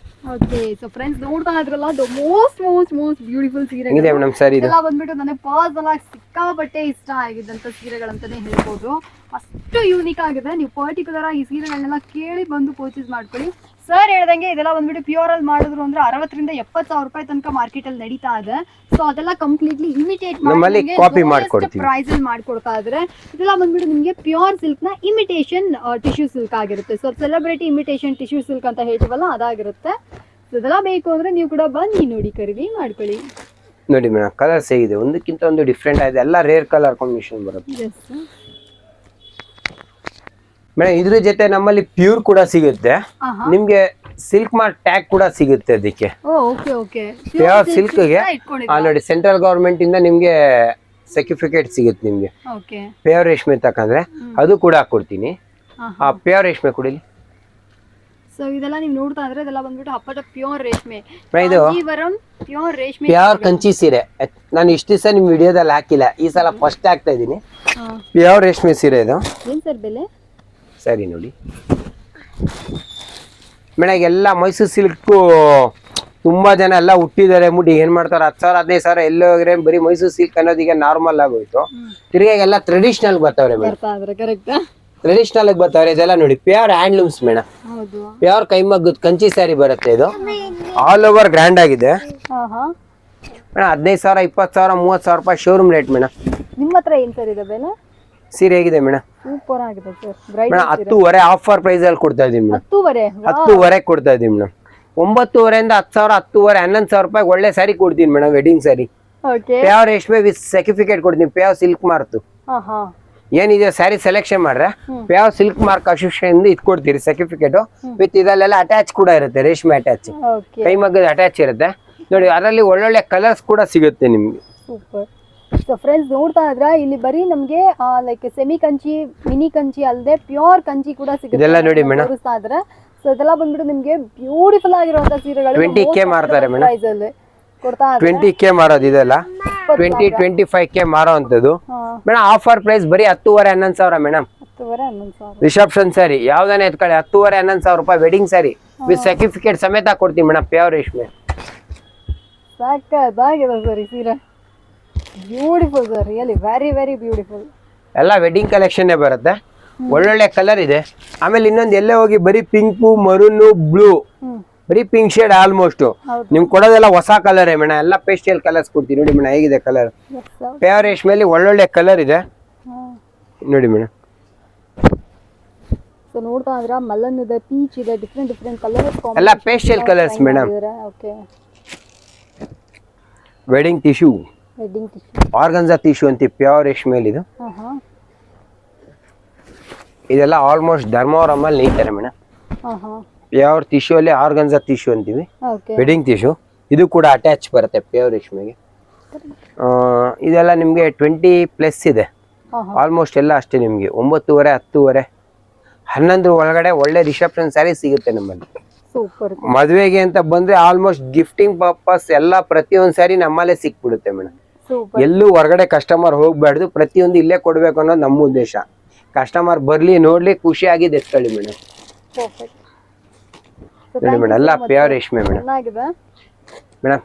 ಓಕೆ. ಸೊ ಫ್ರೆಂಡ್ಸ್ ನೋಡ್ತಾ ಇದ್ರಲ್ಲ, ದ ಮೋಸ್ಟ್ ಬ್ಯೂಟಿಫುಲ್ ಸೀರೆ ಇದೆ ಮೇಡಮ್. ಸರಿ ಇದೆಲ್ಲ ಬಂದ್ಬಿಟ್ಟು ನನಗೆ ಪರ್ಸನಲ್ ಆಗಿ ಸಿಕ್ಕಾಪಟ್ಟೆ ಇಷ್ಟ ಆಗಿದ್ದಂತ ಸೀರೆಗಳಂತಾನೆ ಹೇಳ್ಬೋದು. ಅಷ್ಟು ಯೂನಿಕ್ ಆಗಿದೆ. ನೀವು ಪರ್ಟಿಕ್ಯುಲರ್ ಆಗಿ ಈ ಸೀರೆಗಳನ್ನೆಲ್ಲ ಕೇಳಿ ಬಂದು ಪರ್ಚೇಸ್ ಮಾಡ್ಕೊಳ್ಳಿ. ಸರ್ ಹೇಳ್ದಂಗೆ ಇದೆಲ್ಲ ಬಂದ್ಬಿಟ್ಟು ಪ್ಯೂರ್ ಅಲ್ಲಿ ಮಾಡಿದ್ರು ಅಂದ್ರೆ 60,000 70,000 ರೂಪಾಯಿ ತನಕ ಮಾರ್ಕೆಟ್ ಅಲ್ಲಿ ನಡೀತಾ ಇದೆ. ಸೊ ಅದೆಲ್ಲ ಕಂಪ್ಲೀಟ್ಲಿ ಇಮಿಟೇಟ್ ಪ್ರೈಸ್ ಅಲ್ಲಿ ಮಾಡ್ಕೊಡ್ತಾ ಇದ್ರೆ. ಇದೆಲ್ಲ ಬಂದ್ಬಿಟ್ಟು ನಿಮಗೆ ಪ್ಯೂರ್ ಸಿಲ್ಕ್ ನ ಇಮಿಟೇಷನ್ ಟಿಶ್ಯೂ ಸಿಲ್ಕ್ ಆಗಿರುತ್ತೆ. So celebrity imitation tissue silk ಅಂತ ಹೇಳ್ತೀವಲ್ಲ ಅದಾಗಿರುತ್ತೆ. ಸೊ ಇದೆಲ್ಲ ಬೇಕು ಅಂದ್ರೆ ನೀವು ಕೂಡ ಬನ್ನಿ ನೋಡಿ ಖರೀದಿ ಮಾಡ್ಕೊಳ್ಳಿ. ನೋಡಿ ಮೇಡಮ್ ಕಲರ್ಸ್ ಹೇಗಿದೆ, ಒಂದಕ್ಕಿಂತ ಒಂದು ಡಿಫ್ರೆಂಟ್ ಆಗಿದೆ. ಎಲ್ಲ ರೇರ್ ಕಲರ್ ಕಾಂಬಿನೇಷನ್ ಬರುತ್ತೆ ಮೇಡಮ್. ಇದ್ರ ಜೊತೆ ನಮ್ಮಲ್ಲಿ ಪ್ಯೂರ್ ಕೂಡ ಸಿಗುತ್ತೆ. ನಿಮ್ಗೆ ಸಿಲ್ಕ್ ಮಾರ್ಕ್ ಟ್ಯಾಗ್ ಕೂಡ ಸಿಗುತ್ತೆ ಅದಕ್ಕೆ. ಪ್ಯೂರ್ ಸಿಲ್ಕ್ ಗೆ ನೋಡಿ ಸೆಂಟ್ರಲ್ ಗವರ್ಮೆಂಟ್ ಇಂದ ನಿಮ್ಗೆ ಸರ್ಟಿಫಿಕೇಟ್ ಸಿಗುತ್ತೆ ನಿಮ್ಗೆ. ಪ್ಯೂರ್ ರೇಷ್ಮೆ ತಕಂದ್ರೆ ಅದು ಕೂಡ ಕೊಡ್ತೀನಿ. ಆ ಪ್ಯೂರ್ ರೇಷ್ಮೆ ಕೊಡಿಲಿ. ಸೊ ಇದೆಲ್ಲ ನೀವು ನೋಡ್ತಾ ಇದ್ರೆ ಇದೆಲ್ಲ ಬಂದ್ಬಿಟ್ಟು ಅಪ್ಪಟ ಪ್ಯೂರ್ ರೇಷ್ಮೆ. ಇದು ಪ್ಯೂರ್ ರೇಷ್ಮೆ ಪ್ಯೂರ್ ಕಂಚಿ ಸೀರೆ. ನಾನು ಇಷ್ಟು ದಿವಸ ನಿಮ್ ವಿಡಿಯೋದಲ್ಲಿ ಹಾಕಿಲ್ಲ, ಈ ಸಲ ಫಸ್ಟ್ ಹಾಕ್ತಾ ಇದೀನಿ. ಪ್ಯೂರ್ ರೇಷ್ಮೆ ಸೀರೆ ಇದು. ಏನ್ ಸರ್ ಬೆಲೆ? ಸರಿ ನೋಡಿ ಮೇಡಮ್, ಎಲ್ಲ ಮೈಸೂರು ಸಿಲ್ಕ್ ತುಂಬಾ ಜನ ಎಲ್ಲ ಹುಟ್ಟಿದ್ದಾರೆ. ಮುಡಿ ಏನ್ ಮಾಡ್ತಾರೆ 10,000 15,000 ಎಲ್ಲೋ ಹೋಗ್ರೆ ಬರೀ ಮೈಸೂರು ಸಿಲ್ಕ್ ಅನ್ನೋದೀಗ ನಾರ್ಮಲ್ ಆಗೋಯ್ತು. ತಿರ್ಗಾಗೆಲ್ಲ ಟ್ರೆಡಿಷನಲ್ ಬರ್ತಾವ್ರೆ ಮೇಡಮ್. ಟ್ರೆಡಿಷನಲ್ ಆಗಿ ಬರ್ತಾವ್ರೆ. ಇದೆಲ್ಲ ನೋಡಿ ಪ್ಯೂರ್ ಹ್ಯಾಂಡ್ಲೂಮ್ಸ್ ಮೇಡಮ್. ಪ್ಯೂರ್ ಕೈಮಗ್ಗದ ಕಂಚಿ ಸ್ಯಾರಿ ಬರುತ್ತೆ. ಇದು ಆಲ್ ಓವರ್ ಗ್ರ್ಯಾಂಡ್ ಆಗಿದೆ ಮೇಡಮ್. 15,000 20,000 30,000 ರೂಪಾಯಿ ಶೋರೂಮ್ ರೇಟ್ ಮೇಡಮ್. ನಿಮ್ಮ ಹತ್ರ ಏನ್ ಸರ್ ಇದೆ ಬೆಲೆ? ಸೀರೆ ಹೇಗಿದೆ ಮೇಡಮ್? ಸೂಪರ್ ಆಗಿದೆ ಸರ್. ಮೇಡಮ್ 10,500 ಆಫರ್ ಪ್ರೈಸ್ ಅಲ್ಲಿ ಕೊಡ್ತಾ ಇದೀನಿ ಮೇಡಮ್. 10,500 ಕೊಡ್ತಾ ಇದೀನಿ ಮೇಡಮ್. 9,500 10,000 10,500 11,000 ರೂಪಾಯಿ ಒಳ್ಳೆ ಸ್ಯಾರಿ ಕೊಡ್ತೀನಿ ಮೇಡಮ್. ವೆಡ್ಡಿಂಗ್ ಸ್ಯಾರಿ ಪ್ಯೂರ್ ರೇಷ್ಮೆ ವಿತ್ ಸರ್ಟಿಫಿಕೇಟ್ ಕೊಡ್ತೀನಿ. ಪ್ಯೂರ್ ಸಿಲ್ಕ್ ಮಾರ್ಕ್ ಏನಿದೆ ಸ್ಯಾರಿ ಸೆಲೆಕ್ಷನ್ ಮಾಡ್ರೆ ಪ್ಯೂರ್ ಸಿಲ್ಕ್ ಮಾರ್ಕ್ ಅಸೋಸಿಯೇಷನ್ ಇದು ಕೊಡ್ತೀರಿ ಸರ್ಟಿಫಿಕೇಟ್ ವಿತ್. ಇದೆಲ್ಲ ಅಟ್ಯಾಚ್ ಕೂಡ ಇರುತ್ತೆ, ರೇಷ್ಮೆ ಅಟ್ಯಾಚ್, ಕೈಮಗ್ಗದ ಅಟ್ಯಾಚ್ ಇರುತ್ತೆ ನೋಡಿ. ಅದರಲ್ಲಿ ಒಳ್ಳೊಳ್ಳೆ ಕಲರ್ಸ್ ಕೂಡ ಸಿಗುತ್ತೆ ನಿಮ್ಗೆ. ಸೂಪರ್. ಸೊ ಫ್ರೆಂಡ್ಸ್ ನೋಡ್ತಾ ಇದ್ರ ಇಲ್ಲಿ ಬರೀ ನಮ್ಗೆ like semi Kanchi mini Kanchi ಅಲ್ಲದೆ ಪ್ಯೂರ್ ಕಂಚಿ ಕೂಡ ಸಿಗುತ್ತೆ. ಇದೆಲ್ಲ ನೋಡಿ ಮೇಡಮ್. ತೋರಿಸ್ತಾ ಇದ್ರೆ ಸೊ ಇದೆಲ್ಲ ಬಂದ್ಬಿಟ್ಟು ನಿಮ್ಗೆ ಬ್ಯೂಟಿಫುಲ್ ಆಗಿರುವಂತ ಸೀರೆಗಳು 20K ಮಾರ್ತಾರೆ ಮೇಡಮ್. 20K ಮಾರೋದು ಇದೆಲ್ಲ 20-25K ಮಾರೋ ಅಂತದ್ದು ಮೇಡಮ್. ಆಫರ್ ಪ್ರೈಸ್ ಬರೀ 10,500 11,000 ಮೇಡಮ್. ರಿಸೆಪ್ಷನ್ ಸ್ಯಾರಿ ಯಾವ್ದಾನೆ ಎತ್ಕೊಳ್ಳಿ 10,500 11,000 ರೂಪಾಯಿ ವೆಡ್ಡಿಂಗ್ ಸ್ಯಾರಿ ವಿತ್ ಸರ್ಟಿಫಿಕೇಟ್ ಸಮೇತ ಕೊಡ್ತೀನಿ ಮೇಡಮ್. ಪ್ಯೂರ್ ರೇಷ್ಮೆ ಸಾಕಾಗಿದೆ ಸರ್ ಈ ಸೀರೆ. Beautiful sir, really very beautiful. ಎಲ್ಲ ವೆಡ್ಡಿಂಗ್ ಕಲೆಕ್ಷನ್ ಬರುತ್ತೆ. ಒಳ್ಳೊಳ್ಳೆ ಕಲರ್ ಇದೆ. ಆಮೇಲೆ ಇನ್ನೊಂದು ಎಲ್ಲೇ ಹೋಗಿ ಬರೀ ಪಿಂಕ್ ಮರೂನ್ ಬ್ಲೂ ಬರೀ ಪಿಂಕ್ ಶೇಡ್ ಆಲ್ಮೋಸ್ಟ್ ನಿಮ್ಗೆ ಕೊಡೋದೆಲ್ಲ ಹೊಸ ಕಲರ್ ಮೇಡಮ್. ಎಲ್ಲ ಪೇಸ್ಟಲ್ ಕಲರ್ಸ್ ಕೊಡ್ತೀನಿ ನೋಡಿ ಮೇಡಮ್. ಹೇಗಿದೆ ಕಲರ್? ಪ್ಯೂರ್ ರೇಷ್ಮೆಲಿ ಒಳ್ಳೊಳ್ಳೆ ಕಲರ್ ಇದೆ ನೋಡಿ ಮೇಡಮ್. ಸೊ ನೋಡ್ತಾ ಇದ್ರ ಮಲ್ಲನ್ ಇದೆ, ಪೀಚ್ ಇದೆ, ಡಿಫರೆಂಟ್ ಕಲರ್ಸ್ ಎಲ್ಲ pastel colours madam. Wedding tissue organza tissue ಅಂತ ಪ್ಯೂರ್ ರೇಷ್ಮೆಲಿ ಇದು. ಇದೆಲ್ಲ ಆಲ್ಮೋಸ್ಟ್ ಧರ್ಮವರಮಲ್ಲಿ ನೇಯ್ತಾರೆ ಮೇಡಮ್. ಪ್ಯೂರ್ ಟಿಶ್ಯೂ ಅಲ್ಲಿ ಆರ್ಗನ್ಜಾ ಟಿಶ್ಯೂ ಅಂತೀವಿ. ವೆಡ್ಡಿಂಗ್ ಟಿಶ್ಯೂ ಇದು ಕೂಡ ಅಟ್ಯಾಚ್ ಬರುತ್ತೆ ಪ್ಯೂರ್ ರೇಷ್ಮೆಗೆ. ಇದೆಲ್ಲ ನಿಮಗೆ 20+ ಇದೆ. ಆಲ್ಮೋಸ್ಟ್ ಎಲ್ಲ ಅಷ್ಟೇ ನಿಮಗೆ 9:30, 10:30, 11 ಒಳಗಡೆ ಒಳ್ಳೆ ರಿಸೆಪ್ಷನ್ ಸ್ಯಾರಿ ಸಿಗುತ್ತೆ ನಮ್ಮಲ್ಲಿ. ಸೂಪರ್. ಮದುವೆಗೆ ಅಂತ ಬಂದ್ರೆ ಆಲ್ಮೋಸ್ಟ್ ಗಿಫ್ಟಿಂಗ್ ಪರ್ಪಸ್ ಎಲ್ಲ ಪ್ರತಿಯೊಂದು ಸ್ಯಾರಿ ನಮ್ಮಲ್ಲೇ ಸಿಕ್ಬಿಡುತ್ತೆ ಮೇಡಮ್. ಸೂಪರ್. ಎಲ್ಲೂ ಹೊರಗಡೆ ಕಸ್ಟಮರ್ ಹೋಗ್ಬಾರ್ದು, ಪ್ರತಿಯೊಂದು ಇಲ್ಲೇ ಕೊಡ್ಬೇಕು ಅನ್ನೋದು ನಮ್ಮ ಉದ್ದೇಶ. ಕಸ್ಟಮರ್ ಬರ್ಲಿ, ನೋಡ್ಲಿ, ಖುಷಿಯಾಗಿ ಎತ್ಕೊಳ್ಳಿ ಮೇಡಮ್. ಪರ್ಫೆಕ್ಟ್. ನೋಡಿ ಮೇಡಮ್, ಎಲ್ಲ ಪ್ಯೂರ್ ರೇಷ್ಮೆ ಮೇಡಮ್. ಚೆನ್ನಾಗಿದೆ ಮೇಡಮ್.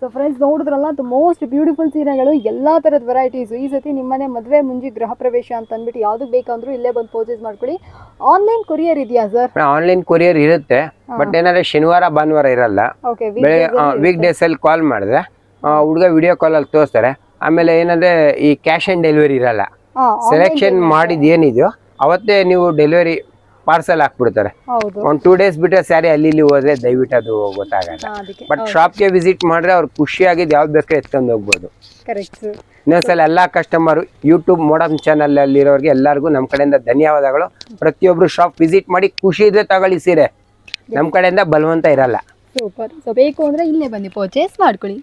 ಸೊ ಫ್ರೆಂಡ್ಸ್, ನೋಡಿದ್ರಲ್ಲ, ದ ಮೋಸ್ಟ್ ಬ್ಯೂಟಿಫುಲ್ ಸೀರೆಗಳು, ಎಲ್ಲಾ ತರದ ವೆರೈಟೀಸ್. ಈ ಸತಿ ನಿಮ್ಮನೆ ಮದುವೆ ಮುಂಜಿ ಗೃಹ ಪ್ರವೇಶ ಅಂತ ಅಂದ್ಬಿಟ್ಟು ಯಾವ್ದಕ್ ಬೇಕಂದ್ರೂ ಇಲ್ಲೇ ಬಂದು ಪರ್ಚೇಸ್ ಮಾಡ್ಕೊಳ್ಳಿ. ಆನ್ಲೈನ್ ಕೊರಿಯರ್ ಇದೆಯಾ ಸರ್? ಆನ್ಲೈನ್ ಕೊರಿಯರ್ ಇರುತ್ತೆ, ಬಟ್ ಏನಾದ್ರೆ ಶನಿವಾರ ಭಾನುವಾರ ಇರಲ್ಲ. ಓಕೆ. ವೀಕ್ ಡೇಸ್ ಅಲ್ಲಿ ಕಾಲ್ ಮಾಡಿದ್ರೆ ಹುಡುಗ ವಿಡಿಯೋ ಕಾಲ್ ಅಲ್ಲಿ ತೋರಿಸ್ತಾರೆ. ಆಮೇಲೆ ಏನಂದ್ರೆ ಈ ಕ್ಯಾಶ್ ಆನ್ ಡೆಲಿವರಿ ಇರಲ್ಲ. ಸೆಲೆಕ್ಷನ್ ಮಾಡಿದ್ ಏನಿದೆಯೋ ಅವತ್ತೇ ನೀವು ಡೆಲಿವರಿ ಪಾರ್ಸಲ್ ಹಾಕ್ಬಿಡ್ತಾರೆ. ಒಂದು 2 ಡೇಸ್ ಬಿಟ್ಟರೆ ಸ್ಯಾರಿ ಅಲ್ಲಿ ಇಲ್ಲಿ ಹೋದ್ರೆ ದಯವಿಟ್ಟು ಅದು ಗೊತ್ತಾಗಲ್ಲ. ಬಟ್ ಶಾಪ್ಗೆ ವಿಸಿಟ್ ಮಾಡಿದ್ರೆ ಅವ್ರು ಖುಷಿಯಾಗಿದ್ದು ಯಾವ್ದು ಬೇಕಾದ್ರೆ ಎತ್ಕೊಂಡು ಹೋಗ್ಬೋದು. ಇನ್ನೊಂದ್ಸಲ ಎಲ್ಲಾ ಕಸ್ಟಮರ್ ಯೂಟ್ಯೂಬ್ ಮೋಡಮ್ ಚಾನಲ್ ಅಲ್ಲಿರೋರಿಗೆ ಎಲ್ಲರಿಗೂ ನಮ್ಮ ಕಡೆಯಿಂದ ಧನ್ಯವಾದಗಳು. ಪ್ರತಿಯೊಬ್ರು ಶಾಪ್ ವಿಸಿಟ್ ಮಾಡಿ ಖುಷಿ ಇದ್ರೆ ತಗೊಳ್ಳಿ ಸೀರೆ, ನಮ್ಮ ಕಡೆಯಿಂದ ಬಲವಂತ ಇರಲ್ಲ. ಸೂಪರ್. ಸೊ ಬೇಕು ಅಂದ್ರೆ ಇಲ್ಲೇ ಬನ್ನಿ ಪರ್ಚೇಸ್ ಮಾಡ್ಕೊಳ್ಳಿ.